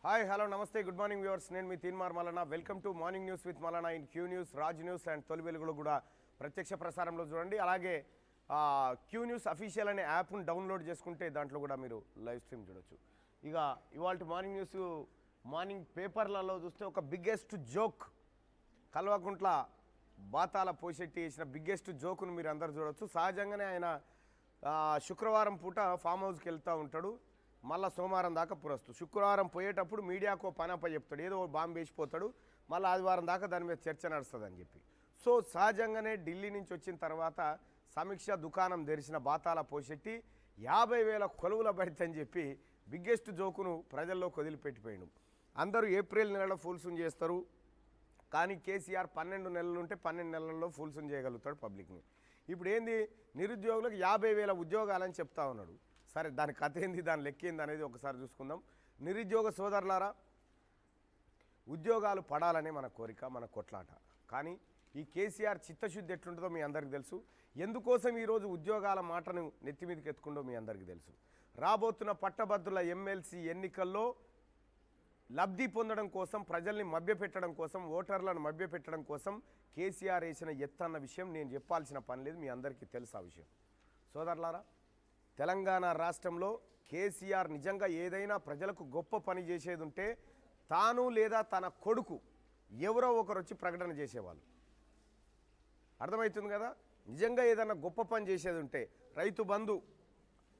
Hi hello నమస్తే good morning viewers. నేను మీ Teenmaar Mallanna. Welcome to morning news with Mallanna in Q news, Raj news and తొలి వెలుగులో కూడా ప్రత్యక్ష ప్రసారంలో చూడండి. అలాగే క్యూ న్యూస్ అఫీషియల్ అనే యాప్ను డౌన్లోడ్ చేసుకుంటే దాంట్లో కూడా మీరు లైవ్ స్ట్రీమ్ చూడొచ్చు. ఇక ఇవాళ మార్నింగ్ న్యూస్ మార్నింగ్ పేపర్లలో చూస్తే ఒక బిగ్గెస్ట్ జోక్, కల్వకుంట్ల బాతాల పోషెట్టి చేసిన బిగ్గెస్ట్ జోకును మీరు అందరు చూడొచ్చు. సహజంగానే ఆయన శుక్రవారం పూట ఫామ్ హౌస్కి వెళ్తూ ఉంటాడు, మళ్ళీ సోమవారం దాకా పురస్తు. శుక్రవారం పోయేటప్పుడు మీడియాకు పనప చెప్తాడు, ఏదో బాంబు వేసిపోతాడు, మళ్ళీ ఆదివారం దాకా దాని మీద చర్చ నడుస్తుందని చెప్పి. సో సహజంగానే ఢిల్లీ నుంచి వచ్చిన తర్వాత సమీక్ష దుకాణం తెరిచిన బాతాల పోషెట్టి 50,000 కొలువుల బడితని చెప్పి బిగ్గెస్ట్ జోకును ప్రజల్లోకి వదిలిపెట్టిపోయాడు. అందరూ ఏప్రిల్ నెలలో ఫూల్సుని చేస్తారు, కానీ కేసీఆర్ 12 నెలలు ఉంటే 12 నెలల్లో ఫూల్సుని చేయగలుగుతాడు పబ్లిక్ని. ఇప్పుడు ఏంది, నిరుద్యోగులకు 50,000 ఉద్యోగాలని చెప్తా ఉన్నాడు. సరే, దాని కథ ఏంది, దాని లెక్క ఏంది అనేది ఒకసారి చూసుకుందాం. నిరుద్యోగ సోదరులారా, ఉద్యోగాలు పడాలనే మన కోరిక, మన కొట్లాట. కానీ ఈ కేసీఆర్ చిత్తశుద్ధి ఎట్లుంటుందో మీ అందరికీ తెలుసు. ఎందుకోసం ఈరోజు ఉద్యోగాల మాటను నెత్తిమీదకి ఎత్తుకుందో మీ అందరికీ తెలుసు. రాబోతున్న పట్టభద్రుల ఎమ్మెల్సీ ఎన్నికల్లో లబ్ధి పొందడం కోసం, ప్రజల్ని మభ్యపెట్టడం కోసం, ఓటర్లను మభ్యపెట్టడం కోసం కేసీఆర్ వేసిన ఎత్తన్న విషయం నేను చెప్పాల్సిన పని లేదు, మీ అందరికీ తెలుసు ఆ విషయం. సోదరులారా, తెలంగాణ రాష్ట్రంలో కేసీఆర్ నిజంగా ఏదైనా ప్రజలకు గొప్ప పని చేసేది ఉంటే తాను లేదా తన కొడుకు ఎవరో ఒకరు వచ్చి ప్రకటన చేసేవాళ్ళు. అర్థమవుతుంది కదా. నిజంగా ఏదైనా గొప్ప పని చేసేది ఉంటే, రైతు బంధు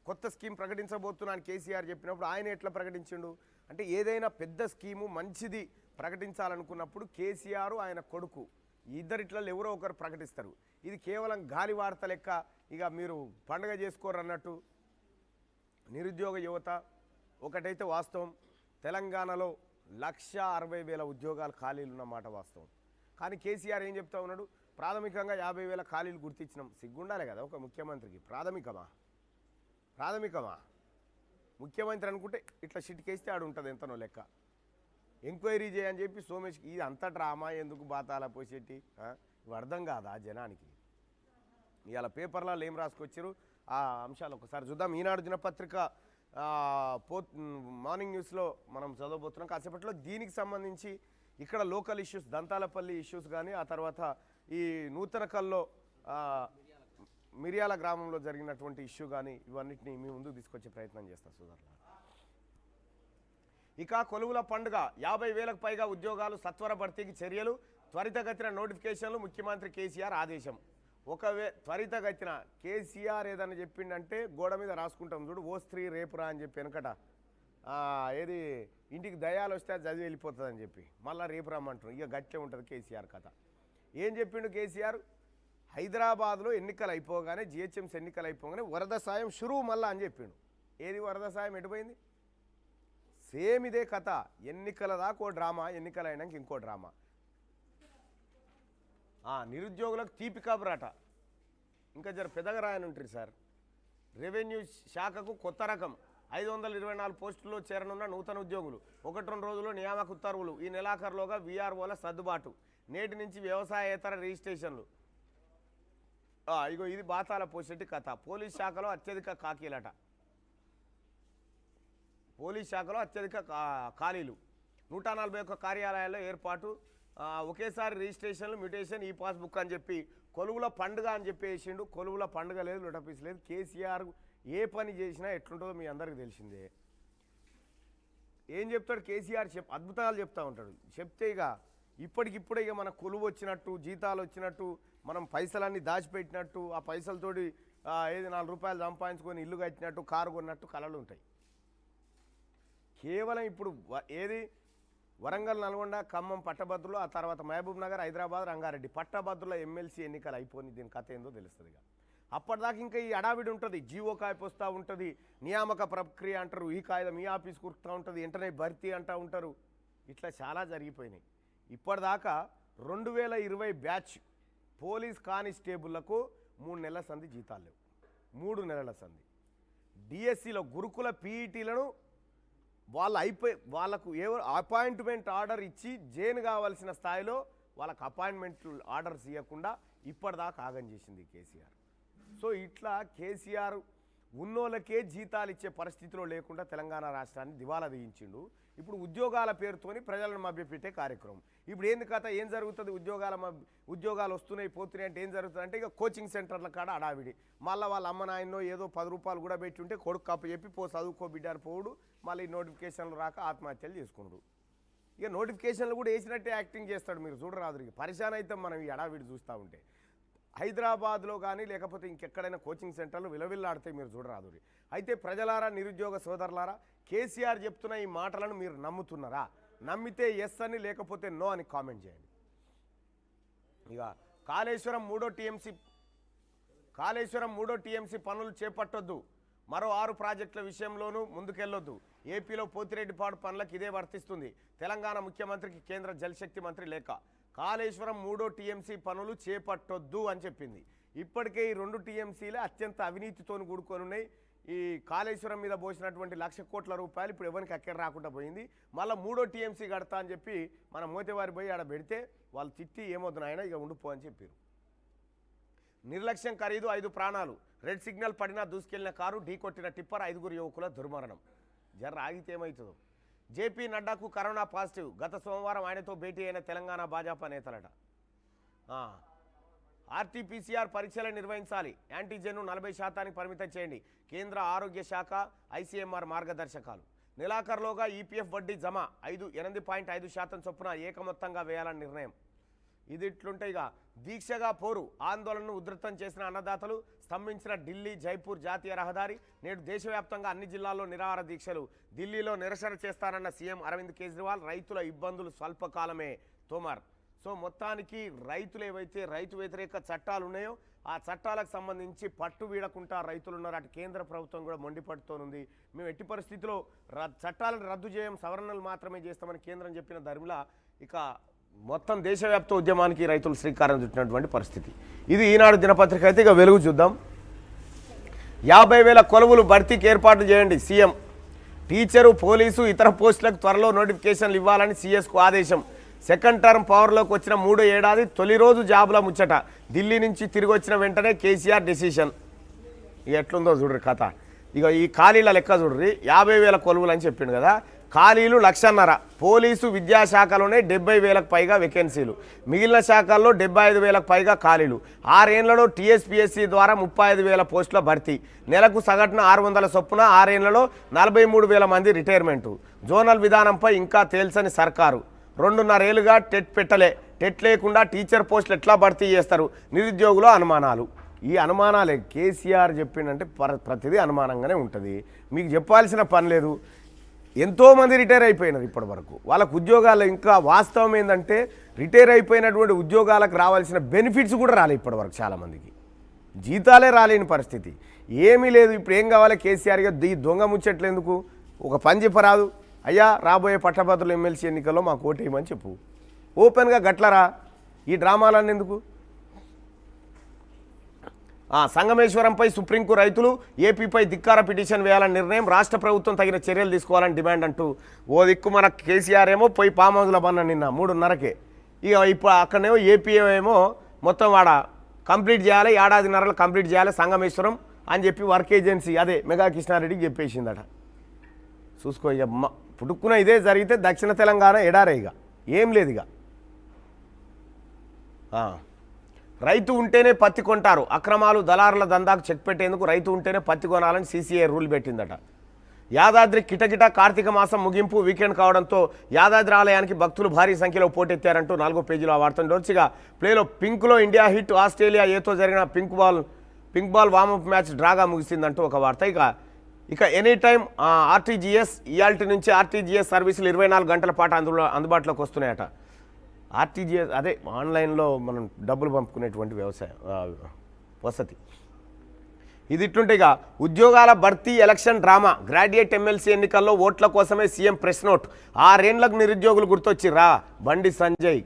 కొత్త స్కీమ్ ప్రకటించబోతున్నాను కేసీఆర్ చెప్పినప్పుడు ఆయన ఎట్లా ప్రకటించిండు అంటే, ఏదైనా పెద్ద స్కీము మంచిది ప్రకటించాలనుకున్నప్పుడు కేసీఆర్ ఆయన కొడుకు ఇద్దరిట్లలో ఎవరో ఒకరు ప్రకటిస్తారు. ఇది కేవలం గాలి వార్త లెక్క, ఇక మీరు పండుగ చేసుకోరు అన్నట్టు. నిరుద్యోగ యువత ఒకటైతే వాస్తవం, తెలంగాణలో 160,000 ఉద్యోగాలు ఖాళీలు ఉన్నమాట వాస్తవం. కానీ కేసీఆర్ ఏం చెప్తా ఉన్నాడు, ప్రాథమికంగా 50,000 ఖాళీలు గుర్తించినాం. సిగ్గుండాలి కదా ఒక ముఖ్యమంత్రికి. ప్రాథమికమా ముఖ్యమంత్రి అనుకుంటే ఇట్లా షిట్కేస్తే ఆడు ఉంటుంది ఎంతనో లెక్క. ఎంక్వైరీ చేయని చెప్పి సోమేష్, ఇది అంత డ్రామా ఎందుకు బాతాల పోసేటి, ఇవి అర్థం కాదా జనానికి? ఇవాళ పేపర్లలో ఏం రాసుకొచ్చారు ఆ అంశాలు ఒకసారి చూద్దాం. ఈనాడు దినపత్రిక మార్నింగ్ న్యూస్లో మనం చదవబోతున్నాం కాసేపట్లో. దీనికి సంబంధించి ఇక్కడ లోకల్ ఇష్యూస్, దంతాలపల్లి ఇష్యూస్ కానీ, ఆ తర్వాత ఈ నూతనకల్లో మిర్యాల గ్రామంలో జరిగినటువంటి ఇష్యూ కానీ, ఇవన్నిటిని మీ ముందుకు తీసుకొచ్చే ప్రయత్నం చేస్తాం సోదరులు. ఇక కొలువుల పండుగ, 50,000కు పైగా ఉద్యోగాలు, సత్వర భర్తీకి చర్యలు, త్వరితగతిన నోటిఫికేషన్లు, ముఖ్యమంత్రి కేసీఆర్ ఆదేశం. త్వరితగతిన కేసీఆర్ ఏదన్నా చెప్పిండంటే గోడ మీద రాసుకుంటాం చూడు, ఓ స్త్రీ రేపురా అని చెప్పి వెనకట ఏది ఇంటికి దయాలు వస్తే అది చదివి వెళ్ళిపోతుంది అని చెప్పి మళ్ళీ రేపు రమ్మంటారు. ఇక గట్టే ఉంటుంది కేసీఆర్ కథ. ఏం చెప్పిండు కేసీఆర్, హైదరాబాద్లో ఎన్నికలు అయిపోగానే, జిహెచ్ఎంసీ ఎన్నికలు అయిపోగానే వరద సాయం షురువు మళ్ళా అని చెప్పిండు. ఏది వరద సాయం ఎటుపోయింది? సేమ్ ఇదే కథ. ఎన్నికల దాకా ఓ డ్రామా, ఎన్నికలు అయినాక ఇంకో డ్రామా. నిరుద్యోగులకు తీపి కబురాట. ఇంకా జర పెద్దగా రాయని ఉంటుంది సార్. రెవెన్యూ శాఖకు కొత్త రకం, 524 పోస్టుల్లో చేరనున్న నూతన ఉద్యోగులు, 1-2 రోజుల్లో నియామక ఉత్తర్వులు, ఈ నెలాఖరులోగా వీఆర్ఓల సర్దుబాటు, నేటి నుంచి వ్యవసాయేతర రిజిస్ట్రేషన్లు. ఇగో ఇది బాతాల పోషెట్టి కథ. పోలీస్ శాఖలో అత్యధిక ఖాళీలట. పోలీస్ శాఖలో అత్యధిక ఖాళీలు, 141 కార్యాలయాల్లో ఏర్పాటు, ఒకేసారి రిజిస్ట్రేషన్లు, మ్యూటేషన్, ఈ పాస్బుక్ అని చెప్పి కొలువుల పండుగ అని చెప్పి వేసిండు. కొలువుల పండుగ లేదు, లొటపీస్ లేదు. కేసీఆర్ ఏ పని చేసినా ఎట్లుంటుందో మీ అందరికీ తెలిసిందే. ఏం చెప్తాడు కేసీఆర్, అద్భుతాలు చెప్తూ ఉంటాడు. చెప్తే ఇక ఇప్పటికిప్పుడే ఇక మన కొలువు వచ్చినట్టు, జీతాలు వచ్చినట్టు, మనం పైసలన్నీ దాచిపెట్టినట్టు, ఆ పైసలతోటి ఏది 4 రూపాయలు సంపాదించుకొని ఇల్లు కట్టినట్టు, కారు కొన్నట్టు కళలు ఉంటాయి. కేవలం ఇప్పుడు ఏది వరంగల్, నల్గొండ, ఖమ్మం పట్టభద్రులు, ఆ తర్వాత మహబూబ్ నగర్, హైదరాబాద్, రంగారెడ్డి పట్టభద్రుల ఎమ్మెల్సీ ఎన్నికలు అయిపోయింది. దీని కథ ఏందో తెలుస్తుంది. ఇక అప్పటిదాకా ఇంకా ఈ అడావిడి ఉంటుంది, జీవో కాయపు వస్తూ ఉంటుంది, నియామక ప్రక్రియ అంటారు, ఈ కాగితం ఈ ఆఫీస్ కురుస్తూ ఉంటుంది, వెంటనే భర్తీ అంటూ ఉంటారు. ఇట్లా చాలా జరిగిపోయినాయి. ఇప్పటిదాకా 2020 బ్యాచ్ పోలీస్ కానిస్టేబుళ్లకు 3 నెలల సంధి జీతాలు లేవు. 3 నెలల సంధి. డిఎస్సిలో గురుకుల పీఈటీలను వాళ్ళకు ఎవరు అపాయింట్మెంట్ ఆర్డర్ ఇచ్చి జైన్ కావాల్సిన స్థాయిలో వాళ్ళకు అపాయింట్మెంట్ ఆర్డర్స్ ఇవ్వకుండా ఇప్పటిదాకా ఆగం చేసింది కేసీఆర్. సో ఇట్లా కేసీఆర్ ఉన్నోళ్ళకే జీతాలు ఇచ్చే పరిస్థితిలో లేకుండా తెలంగాణ రాష్ట్రాన్ని దివాలా తీయించిండు. ఇప్పుడు ఉద్యోగాల పేరుతోని ప్రజలను మభ్యపెట్టే కార్యక్రమం. ఇప్పుడు ఏంది కథ, ఏం జరుగుతుంది? ఉద్యోగాలు వస్తున్నాయి పోతున్నాయి అంటే ఏం జరుగుతుంది అంటే ఇక కోచింగ్ సెంటర్ల కాడ అడావిడి. మళ్ళీ వాళ్ళ అమ్మ నాయనో ఏదో 10 రూపాయలు కూడా పెట్టి ఉంటే కొడుకు కప్పు చెప్పి పో చదువుకో బిడ్డ అని పోవుడు, మళ్ళీ నోటిఫికేషన్లు రాక ఆత్మహత్యలు చేసుకున్నాడు. ఇక నోటిఫికేషన్లు కూడా వేసినట్టే యాక్టింగ్ చేస్తాడు. మీరు చూడరాదు, పరిశాన్ అయితే మనం ఈ అడావిడి చూస్తూ ఉంటే. హైదరాబాద్లో కానీ లేకపోతే ఇంకెక్కడైనా కోచింగ్ సెంటర్లు విలవిల్లాడితే మీరు చూడరాదు. అయితే ప్రజలారా, నిరుద్యోగ సోదరులారా, కేసీఆర్ చెప్తున్న ఈ మాటలను మీరు నమ్ముతున్నారా? నమ్మితే ఎస్ అని, లేకపోతే నో అని కామెంట్ చేయండి. ఇక కాళేశ్వరం మూడో టీఎంసీ పనులు చేపట్టొద్దు, మరో 6 ప్రాజెక్టుల విషయంలోనూ ముందుకెళ్లొద్దు. ఏపీలో పోతిరెడ్డిపాడు పనులకు ఇదే వర్తిస్తుంది. తెలంగాణ ముఖ్యమంత్రికి కేంద్ర జలశక్తి మంత్రి లేఖ. కాళేశ్వరం 3వ టీఎంసీ పనులు చేపట్టొద్దు అని చెప్పింది. ఇప్పటికే ఈ 2 టీఎంసీలే అత్యంత అవినీతితో కూడుకొని ఉన్నాయి. ఈ కాళేశ్వరం మీద పోసినటువంటి 1,00,000 కోట్ల రూపాయలు ఇప్పుడు ఎవరికి అక్కడ రాకుండా పోయింది. మళ్ళీ 3వ టీఎంసీ కడతా అని చెప్పి మన మోతేవారి పోయి ఆడ పెడితే వాళ్ళు తిట్టి ఏమొద్దు నాయన ఇక ఉండిపో అని చెప్పారు. నిర్లక్ష్యం ఖరీదు 5 ప్రాణాలు. రెడ్ సిగ్నల్ పడినా దూసుకెళ్లిన కారు ఢీకొట్టిన టిప్పర్ 5 యువకుల దుర్మరణం. జర్ర ఆగితే ఏమవుతుందో. జేపీ నడ్డాకు కరోనా పాజిటివ్. గత సోమవారం ఆయనతో భేటీ అయిన తెలంగాణ భాజపా నేతలట. ఆర్టీపీసీఆర్ పరీక్షలు నిర్వహించాలి. యాంటీజెన్ను 40% పరిమితం చేయండి. కేంద్ర ఆరోగ్య శాఖ ఐసీఎంఆర్ మార్గదర్శకాలు. నెలాఖరులోగా ఈపీఎఫ్ వడ్డీ జమ 8.5% చొప్పున ఏకమొత్తంగా వేయాలని నిర్ణయం. ఇది ఇట్లుంటే ఇక దీక్షగా పోరు. ఆందోళనను ఉధృతం చేసిన అన్నదాతలు. స్తంభించిన ఢిల్లీ జైపూర్ జాతీయ రహదారి. నేడు దేశవ్యాప్తంగా అన్ని జిల్లాల్లో నిరాహార దీక్షలు. ఢిల్లీలో నిరసన చేస్తారన్న సీఎం అరవింద్ కేజ్రీవాల్. రైతుల ఇబ్బందులు స్వల్పకాలమే తోమార్. సో మొత్తానికి రైతులు ఏవైతే రైతు వ్యతిరేక చట్టాలు ఉన్నాయో ఆ చట్టాలకు సంబంధించి పట్టు వీడకుండా రైతులు ఉన్నారు. అటు కేంద్ర ప్రభుత్వం కూడా మొండిపడుతోంది. మేము ఎట్టి పరిస్థితిలో చట్టాలను రద్దు చేయం, సవరణలు మాత్రమే చేస్తామని కేంద్రం చెప్పిన ధర్మిలా ఇక మొత్తం దేశవ్యాప్త ఉద్యమానికి రైతులు శ్రీకారం చుట్టినటువంటి పరిస్థితి. ఇది ఈనాడు దినపత్రిక. అయితే ఇక వెలుగు చూద్దాం. 50,000 కొలువులు భర్తీకి ఏర్పాటు చేయండి సీఎం. టీచరు, పోలీసు, ఇతర పోస్టులకు త్వరలో నోటిఫికేషన్లు ఇవ్వాలని సీఎస్కు ఆదేశం. సెకండ్ టర్మ్ పవర్లోకి వచ్చిన 3వ ఏడాది తొలి రోజు జాబుల ముచ్చట. ఢిల్లీ నుంచి తిరిగి వచ్చిన వెంటనే కేసీఆర్ డెసిషన్. ఇక ఎట్లుందో చూడ్రి కథ. ఇక ఈ ఖాళీల లెక్క చూడ్రి. 50,000 కొలువులు అని చెప్పిండు కదా. ఖాళీలు 1,50,000. పోలీసు, విద్యాశాఖలోనే 70,000కు పైగా వేకెన్సీలు. మిగిలిన శాఖల్లో 75,000కు పైగా ఖాళీలు. 6 ఏళ్లలో టీఎస్పీఎస్సీ ద్వారా 35,000 పోస్టుల భర్తీ. నెలకు సగటున 600 చొప్పున. 6 ఏళ్లలో 43,000 మంది రిటైర్మెంటు. జోనల్ విధానంపై ఇంకా తేల్చని సర్కారు. 2.5 ఏళ్లుగా టెట్ పెట్టలే. టెట్ లేకుండా టీచర్ పోస్టులు ఎట్లా భర్తీ చేస్తారు? నిరుద్యోగుల అనుమానాలు. ఈ అనుమానాలే కేసీఆర్ చెప్పిండంటే ప్రతిదీ అనుమానంగానే ఉంటుంది. మీకు చెప్పాల్సిన పని లేదు. ఎంతోమంది రిటైర్ అయిపోయినారు ఇప్పటి వరకు. వాళ్ళకు ఉద్యోగాలు ఇంకా వాస్తవం ఏంటంటే రిటైర్ అయిపోయినటువంటి ఉద్యోగాలకు రావాల్సిన బెనిఫిట్స్ కూడా రాలే ఇప్పటి వరకు. చాలామందికి జీతాలే రాలేని పరిస్థితి. ఏమీ లేదు. ఇప్పుడు ఏం కావాలి కేసీఆర్గా? ఈ దొంగ ముచ్చట్లు ఎందుకు? ఒక పని చెప్పరాదు. అయ్యా, రాబోయే పట్టభద్రుల ఎమ్మెల్సీ ఎన్నికల్లో మాకు ఓటేయమని చెప్పు. ఓపెన్గా గట్లరా. ఈ డ్రామాలన్నీ ఎందుకు? సంగమేశ్వరంపై సుప్రీంకు రైతులు. ఏపీపై ధిక్కార పిటిషన్ వేయాలని నిర్ణయం. రాష్ట్ర ప్రభుత్వం తగిన చర్యలు తీసుకోవాలని డిమాండ్ అంటూ ఓ దిక్కు మన కేసీఆర్ ఏమో పోయి ఫామ్ హౌస్లో బన్న నిన్న 3:30కే. ఇక ఇప్పుడు అక్కడనేమో ఏపీ ఏమో మొత్తం వాడ కంప్లీట్ చేయాలి, 1.5 ఏడాదిన్నరలో కంప్లీట్ చేయాలి సంగమేశ్వరం అని చెప్పి వర్క్ ఏజెన్సీ అదే మెగా కృష్ణారెడ్డికి చెప్పేసిందట. చూసుకో ఇక పుట్టుకున్న ఇదే జరిగితే దక్షిణ తెలంగాణ ఎడారే. ఇక ఏం లేదు. ఇక రైతు ఉంటేనే పత్తి కొంటారు. అక్రమాలు, దళారుల దందాకు చెక్ పెట్టేందుకు రైతు ఉంటేనే పత్తి కొనాలని సీసీఐ రూల్ పెట్టిందట. యాదాద్రి కిటకిట కార్తీక మాసం ముగింపు వీకెండ్ కావడంతో యాదాద్రి ఆలయానికి భక్తులు భారీ సంఖ్యలో పోటెత్తారంటూ 4వ పేజీలో ఆ వార్తను డోర్చిగా. ప్లేలో పింక్లో ఇండియా హిట్. ఆస్ట్రేలియా ఏతో జరిగిన పింక్ బాల్ వార్మప్ మ్యాచ్ డ్రాగా ముగిసిందంటూ ఒక వార్త. ఇక ఎనీ టైం ఆర్టీజీఎస్. ఇయాల్టీ నుంచి ఆర్టీజీఎస్ సర్వీసులు 24 గంటల పాటు అందుబాటులోకి వస్తున్నాయట. ఆర్టీజీఎస్ అదే ఆన్లైన్లో మనం డబ్బులు పంపుకునేటువంటి వసతి. ఇది ఇట్లుంటే ఇక ఉద్యోగాల భర్తీ ఎలక్షన్ డ్రామా. గ్రాడ్యుయేట్ ఎమ్మెల్సీ ఎన్నికల్లో ఓట్ల కోసమే సీఎం ప్రెస్ నోట్. 6 ఏళ్లకు నిరుద్యోగులు గుర్తొచ్చిర్రా. బండి సంజయ్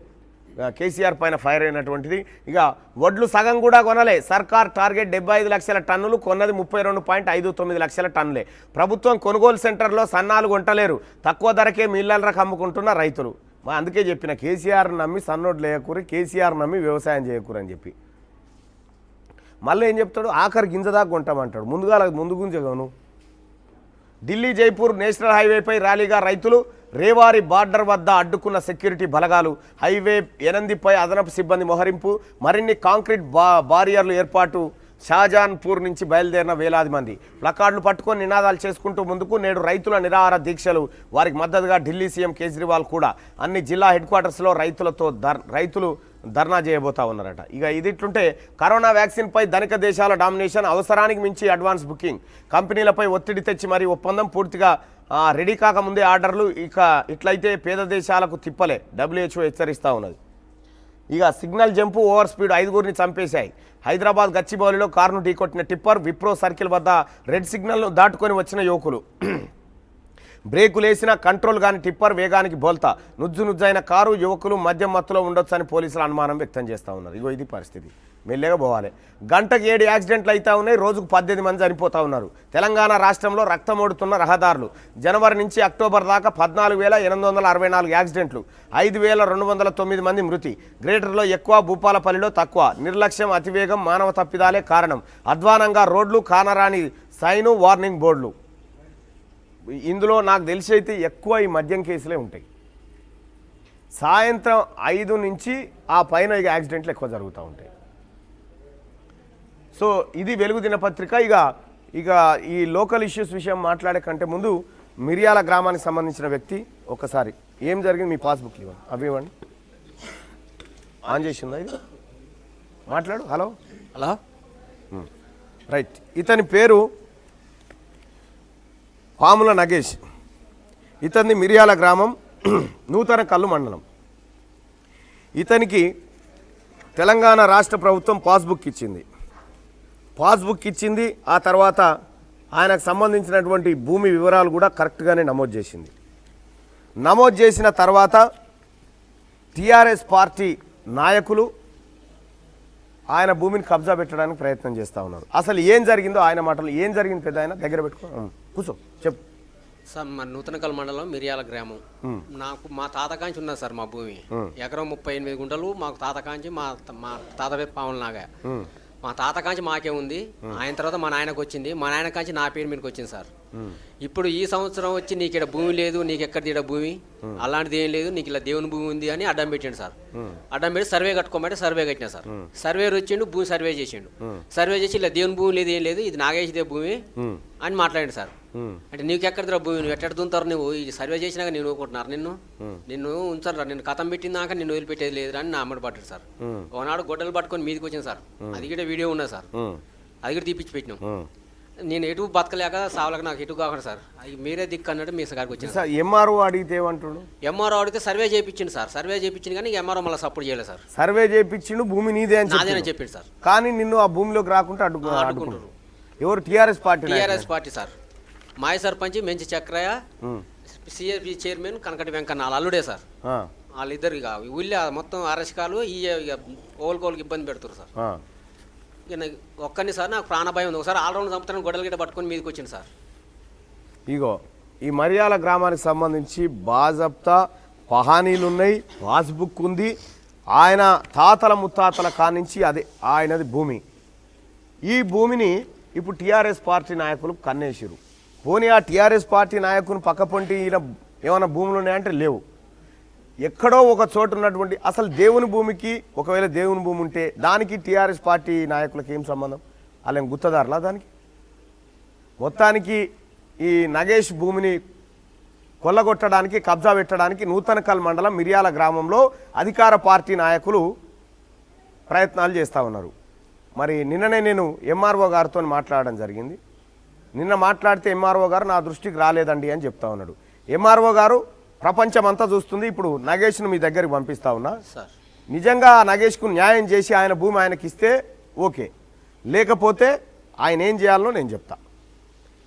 కేసీఆర్ పైన ఫైర్ అయినటువంటిది. ఇక వడ్లు సగం కూడా కొనలే. సర్కార్ టార్గెట్ 75 లక్షల టన్నులు, కొన్నది 32.59 లక్షల టన్నులే. ప్రభుత్వం కొనుగోలు సెంటర్లో సన్నాలు కొంటలేరు. తక్కువ ధరకే మిల్లర్లకు అమ్ముకుంటున్న రైతులు. అందుకే చెప్పిన కేసీఆర్ నమ్మి సన్నోడు లేయకూరి, కేసీఆర్ నమ్మి వ్యవసాయం చేయకూరని చెప్పి. మళ్ళీ ఏం చెప్తాడు, ఆఖరి గింజ దాకా కొంటామంటాడు. ముందు గుంజగను. ఢిల్లీ జైపూర్ నేషనల్ హైవేపై ర్యాలీగా రైతులు, రేవారి బార్డర్ వద్ద అడ్డుకున్న సెక్యూరిటీ బలగాలు, హైవే 8పై అదనపు సిబ్బంది మోహరింపు, మరిన్ని కాంక్రీట్ బారియర్లు ఏర్పాటు. షాజాన్పూర్ నుంచి బయలుదేరిన వేలాది మంది ప్లకార్డులు పట్టుకొని నినాదాలు చేసుకుంటూ ముందుకు. నేడు రైతుల నిరాహార దీక్షలు. వారికి మద్దతుగా ఢిల్లీ సీఎం కేజ్రీవాల్ కూడా అన్ని జిల్లా హెడ్ క్వార్టర్స్లో రైతులు ధర్నా చేయబోతా ఉన్నారట. ఇక ఇది ఇట్లుంటే కరోనా వ్యాక్సిన్పై ధనిక దేశాల డామినేషన్, అవసరానికి మించి అడ్వాన్స్ బుకింగ్, కంపెనీలపై ఒత్తిడి తెచ్చి మరి ఒప్పందం పూర్తిగా రెడీ కాకముందే ఆర్డర్లు. ఇక ఇట్లయితే పేద దేశాలకు తిప్పలే, WHO హెచ్చరిస్తూ ఉన్నది. ఇక సిగ్నల్ జంపు, ఓవర్ స్పీడ్ 5గురిని చంపేశాయి. హైదరాబాద్ గచ్చిబౌలిలో కారును ఢీకొట్టిన టిప్పర్, విప్రో సర్కిల్ వద్ద రెడ్ సిగ్నల్ను దాటుకొని వచ్చిన యువకులు. బ్రేకులేసిన కంట్రోల్ కాని టిప్పర్ వేగానికి బోల్తా. నుజ్జైన కారు, యువకులు మద్యం మత్తులో ఉండొచ్చని పోలీసులు అనుమానం వ్యక్తం చేస్తూ ఉన్నారు. ఇగో ఇది పరిస్థితి. మెల్లగా పోవాలి. గంటకు 7 యాక్సిడెంట్లు అవుతా ఉన్నాయి, రోజుకు 18 మంది చనిపోతూ ఉన్నారు. తెలంగాణ రాష్ట్రంలో రక్తమోడుతున్న రహదారులు. జనవరి నుంచి అక్టోబర్ దాకా 14,864 యాక్సిడెంట్లు, 5,209 మంది మృతి. గ్రేటర్లో ఎక్కువ, భూపాలపల్లిలో తక్కువ. నిర్లక్ష్యం, అతివేగం, మానవ తప్పిదాలే కారణం. అధ్వానంగా రోడ్లు, కానరాని సైను, వార్నింగ్ బోర్డులు. ఇందులో నాకు తెలిసి అయితే ఎక్కువ ఈ మద్యం కేసులే ఉంటాయి. సాయంత్రం 5 నుంచి ఆ పైన ఇక యాక్సిడెంట్లు ఎక్కువ జరుగుతూ ఉంటాయి. సో ఇది వెలుగు దినపత్రిక. ఇక ఈ లోకల్ ఇష్యూస్ విషయం మాట్లాడే కంటే ముందు మిరియాల గ్రామానికి సంబంధించిన వ్యక్తి ఒకసారి ఏం జరిగింది మీ పాస్బుక్ ఇవ్వండి, అవి ఇవ్వండి. ఆన్ చేసిందా ఇది? మాట్లాడు. Hello right. ఇతని పేరు పాముల నగేష్. ఇతన్ని మిరియాల గ్రామం, నూతన కల్లు మండలం. ఇతనికి తెలంగాణ రాష్ట్ర ప్రభుత్వం పాస్బుక్ ఇచ్చింది. ఆ తర్వాత ఆయనకు సంబంధించినటువంటి భూమి వివరాలు కూడా కరెక్ట్గానే నమోదు చేసింది. నమోదు చేసిన తర్వాత టీఆర్ఎస్ పార్టీ నాయకులు ఆయన భూమిని కబ్జా పెట్టడానికి ప్రయత్నం చేస్తూ ఉన్నారు. అసలు ఏం జరిగిందో ఆయన మాటలు, ఏం జరిగింది పెద్ద ఆయన దగ్గర పెట్టుకో, కూర్చో, చెప్పు సార్. మా నూతనకల్ మండలం మిరియాల గ్రామం. నాకు మా తాతకాంచి ఉన్నది సార్ మా భూమి. ఎకరం 38 గుంటలు మాకు తాతకాంచి. మా తాత పేరు పాముల నాగా. మా తాతకాంచి మాకే ఉంది. ఆయన తర్వాత మా నాయనకు వచ్చింది. మా నాయన కాంచి నా పేరు మీదకి వచ్చింది సార్. ఇప్పుడు ఈ సంవత్సరం వచ్చి నీకు ఇక్కడ భూమి లేదు, నీకు ఎక్కడ తీయడ భూమి, అలాంటిది ఏం లేదు, నీకు ఇలా దేవుని భూమి ఉంది అని అడ్డం పెట్టిండు సార్. అడ్డం పెట్టి సర్వే కట్టుకోమంటే సర్వే కట్టినా సార్. సర్వేర్ వచ్చిండు, భూమి సర్వే చేసిండు. సర్వే చేసి ఇలా దేవుని భూమి లేదు, ఏం లేదు, ఇది నాగేషదే భూమి అని మాట్లాడిండు సార్. అంటే నీకు ఎక్కడ భూమి, నువ్వు ఎక్కడ దుంతారు, నువ్వు ఇది సర్వే చేసినాక నేను ఊరుకుంటున్నారు, నిన్ను ఉంచారు, నిన్ను కథం పెట్టినాక నిన్ను వదిలిపెట్టేది లేదు అని నా అమ్మడి పట్టాడు సార్. ఒకనాడు గొడ్డలు పట్టుకొని మీదకి వచ్చింది సార్. అది కూడా వీడియో ఉన్నది సార్. అది కూడా తీపిచ్చి పెట్టినాం. నేను ఎటు బతకలేక సావలేక నాకు ఎటు కాకుండా సార్, అది మీరే దిక్కు అన్నట్టు మీ గారికి వచ్చింది సార్. ఎంఆర్ఓ అడిగితే ఏమంటాడు? ఎంఆర్ఓ అడిగితే సర్వే చేయించింది సార్. సర్వే చేయించింది కానీ ఎంఆర్ఓ మళ్ళీ సపోర్ట్ చేయలేదు సార్. సర్వే చేయించిండు, భూమి నీదే అని చెప్పిండు సార్. కానీ నిన్ను ఆ భూమిలోకి రాకుండా అడ్డుకుంటారు. ఎవరు? TRS party sir. మాయ సర్పంచ్ మెంచి చక్రయ్య, సిఎస్పి చైర్మన్ కనకటి వెంకన్న, వాళ్ళ అల్లుడే సార్. వాళ్ళిద్దరు ఇక ఊళ్ళో మొత్తం అరచకాలు ఈ ఓలుకోళ్ళకి ఇబ్బంది పెడతారు సార్. ఒక్కని సార్ నాకు ప్రాణభయం ఉంది. ఒకసారి ఆల్రౌండ్ చంపుతాను గొడవలు గిట్ట పట్టుకొని మీదకి వచ్చింది సార్. ఇగో ఈ మరియాల గ్రామానికి సంబంధించి బాజప్తా పహానీలు ఉన్నాయి, పాస్బుక్ ఉంది. ఆయన తాతల ముత్తాతల కానించి అదే ఆయనది భూమి. ఈ భూమిని ఇప్పుడు టీఆర్ఎస్ పార్టీ నాయకులు కన్నేసిరు. పోనీ ఆ టీఆర్ఎస్ పార్టీ నాయకుని పక్కపొంటి ఈయన ఏమైనా భూములు ఉన్నాయంటే లేవు. ఎక్కడో ఒక చోటు ఉన్నటువంటి అసలు దేవుని భూమికి, ఒకవేళ దేవుని భూమి ఉంటే దానికి టీఆర్ఎస్ పార్టీ నాయకులకు ఏం సంబంధం? వాళ్ళేం గుత్తదారులా దానికి? మొత్తానికి ఈ నగేష్ భూమిని కొల్లగొట్టడానికి, కబ్జా పెట్టడానికి నూతనకల్ మండలం మిరియాల గ్రామంలో అధికార పార్టీ నాయకులు ప్రయత్నాలు చేస్తూ ఉన్నారు. మరి నిన్ననే నేను ఎంఆర్ఓ గారితో మాట్లాడడం జరిగింది. నిన్న మాట్లాడితే ఎంఆర్ఓ గారు నా దృష్టికి రాలేదండి అని చెప్తా ఉన్నాడు. ఎంఆర్ఓ గారు ప్రపంచం అంతా చూస్తుంది, ఇప్పుడు నగేష్ను మీ దగ్గరికి పంపిస్తా ఉన్నా. నిజంగా నగేష్కు న్యాయం చేసి ఆయన భూమి ఆయనకి ఇస్తే ఓకే, లేకపోతే ఆయన ఏం చేయాలనో నేను చెప్తా.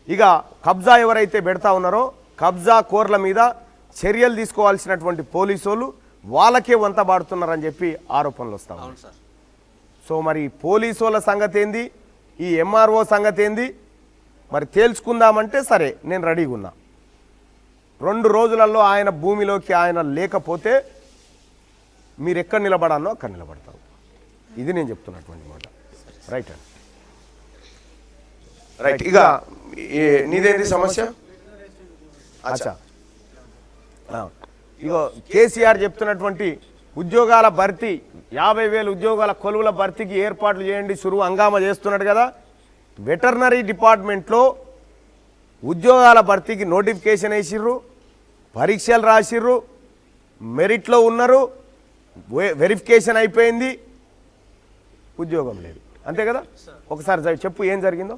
ఇక కబ్జా ఎవరైతే పెడతా ఉన్నారో కబ్జా కోర్ల మీద చర్యలు తీసుకోవాల్సినటువంటి పోలీసు వాళ్ళు వాళ్ళకే వంత బాడుతున్నారని చెప్పి ఆరోపణలు వస్తా ఉన్నాయి. సో మరి పోలీసు వాళ్ళ సంగతి ఏంది, ఈ ఎంఆర్ఓ సంగతి ఏంది మరి తేల్చుకుందామంటే సరే నేను రెడీగా ఉన్నా. 2 రోజులలో ఆయన భూమిలోకి ఆయన లేకపోతే మీరు ఎక్కడ నిలబడాలో అక్కడ నిలబడతారు. ఇది నేను చెప్తున్నటువంటి మాట. రైట్ అండి. రైట్. ఇక నీదేంటి సమస్య? అచ్చా, ఇగో కేసీఆర్ చెప్తున్నటువంటి ఉద్యోగాల భర్తీ 50,000 ఉద్యోగాల కొలువుల భర్తీకి ఏర్పాట్లు చేయండి సురువు హంగామా చేస్తున్నాడు కదా. వెటర్నరీ డిపార్ట్మెంట్లో ఉద్యోగాల భర్తీకి నోటిఫికేషన్ వేసిర్రు, పరీక్షలు రాసిర్రు, మెరిట్లో ఉన్నారు, వెరిఫికేషన్ అయిపోయింది, ఉద్యోగం లేదు. అంతే కదా? ఒకసారి చెప్పు ఏం జరిగిందో.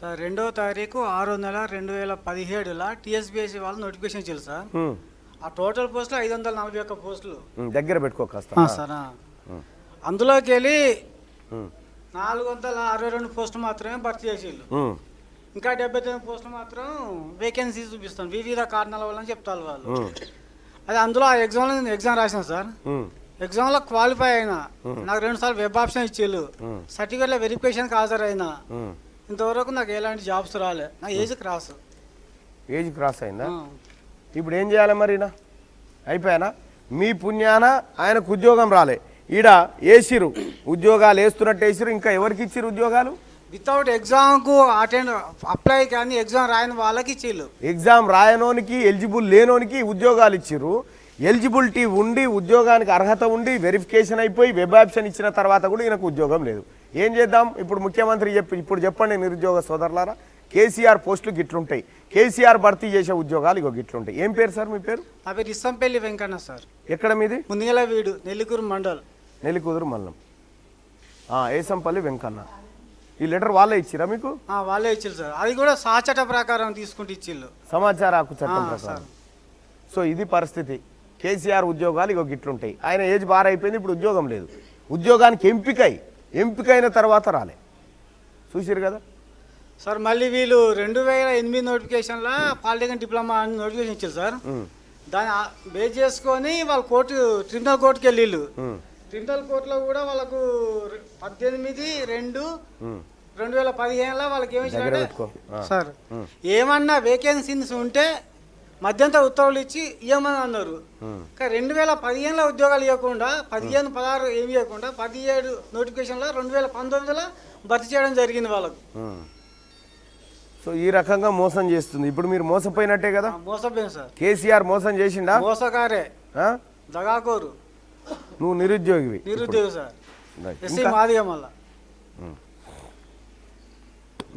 సార్ 2వ తారీఖు 6వ నెల 2017 టీఎస్బీఎస్సీ వాళ్ళు నోటిఫికేషన్ ఇచ్చారు సార్. ఆ టోటల్ పోస్టులు 541 పోస్టులు. దగ్గర పెట్టుకో కాస్త. సార్ అందులోకి వెళ్ళి 462 పోస్టులు మాత్రమే భర్తీ చేసేళ్ళు. ఇంకా 79 పోస్టులు మాత్రం వేకెన్సీ చూపిస్తాను వివిధ కారణాల వల్ల చెప్తారు వాళ్ళు. అది అందులో ఆ ఎగ్జామ్ రాశాను సార్. ఎగ్జామ్లో క్వాలిఫై అయినా, నాకు 2 సార్లు వెబ్ ఆప్షన్ ఇచ్చేళ్ళు, సర్టిఫికేట్లో వెరిఫికేషన్కి హాజరైనా, ఇంతవరకు నాకు ఎలాంటి జాబ్స్ రాలే. నా ఏజ్ క్రాస్ అయిందా? ఇప్పుడు ఏం చేయాలి మరి? అయిపోయానా? మీ పుణ్యాన ఆయనకు ఉద్యోగం రాలే, ఈడ వేసిరు ఉద్యోగాలు, వేస్తున్నట్టు వేసిరు. ఇంకా ఎవరికి ఇచ్చిరు ఉద్యోగాలు? వితౌట్ ఎగ్జామ్కు అప్లై కానీ ఎగ్జామ్ రాయని వాళ్ళకి ఇచ్చిళ్ళు. ఎగ్జామ్ రాయనోనికి, ఎలిజిబుల్ లేనోనికి ఉద్యోగాలు ఇచ్చిర్రు. ఎలిజిబిలిటీ ఉండి, ఉద్యోగానికి అర్హత ఉండి, వెరిఫికేషన్ అయిపోయి వెబ్ ఆప్షన్ ఇచ్చిన తర్వాత కూడా ఈయనకు ఉద్యోగం లేదు. ఏం చేద్దాం ఇప్పుడు? ముఖ్యమంత్రి ఇప్పుడు చెప్పండి నిరుద్యోగ సోదరులారా, కేసీఆర్ పోస్టులు గిట్లుంటాయి, కేసీఆర్ భర్తీ చేసే ఉద్యోగాలు ఇగో గిట్లుంటాయి. ఏం పేరు సార్ మీ పేరు? నా పేరు ఇస్సంపల్లి వెంకన్న సార్. ఎక్కడ మీది? ముందుగల వీడు, నెల్లికూరు మండల్. నెల్లికూరు మండలం. ఏసంపల్లి వెంకన్న. ఈ లెటర్ వాళ్ళే ఇచ్చిరా మీకు? వాళ్ళే ఇచ్చిల్లు సార్. అది కూడా సాచట ప్రకారం తీసుకుంటూ ఇచ్చిల్లు, సమాచార హక్కు చట్టం ప్రకారం. సో ఇది పరిస్థితి. కేసీఆర్ ఉద్యోగాలు ఇగో గిట్లుంటాయి. ఆయన ఏజ్ బార్ అయిపోయింది, ఇప్పుడు ఉద్యోగం లేదు. ఉద్యోగానికి ఎంపికైన తర్వాత రాలే. చూసిరు కదా సార్. మళ్ళీ వీళ్ళు 2008 నోటిఫికేషన్లో పాలిటెక్నిక్ డిప్లొమా అని నోటిఫికేషన్ ఇచ్చారు సార్. దాన్ని బేస్ చేసుకొని వాళ్ళు ట్రిబ్యునల్ కోర్టుకి వెళ్ళిళ్ళు. ట్రిబ్యునల్ కోర్టులో కూడా వాళ్ళకు 18/2/2015 వాళ్ళకి ఏమి సార్, ఏమన్నా వేకెన్సీస్ ఉంటే మధ్యంతర ఉత్తర్వులు ఇచ్చి ఇవ్వమని అన్నారు. కానీ 2015లో ఉద్యోగాలు ఇవ్వకుండా, 15, 16 ఏమి ఇవ్వకుండా 17 నోటిఫికేషన్లో 2019లో భర్తీ చేయడం జరిగింది వాళ్ళకు. సో ఈ రకంగా మోసం చేస్తుంది. ఇప్పుడు మీరు మోసపోయినట్టే కదా? మోసపోయింది సార్. కేసీఆర్ మోసం చేసిండా? మోసగారే, దగాకోరు. నువ్వు నిరుద్యోగివి? నిరుద్యోగి సార్. ఎస్సీ మాదిగా మళ్ళా.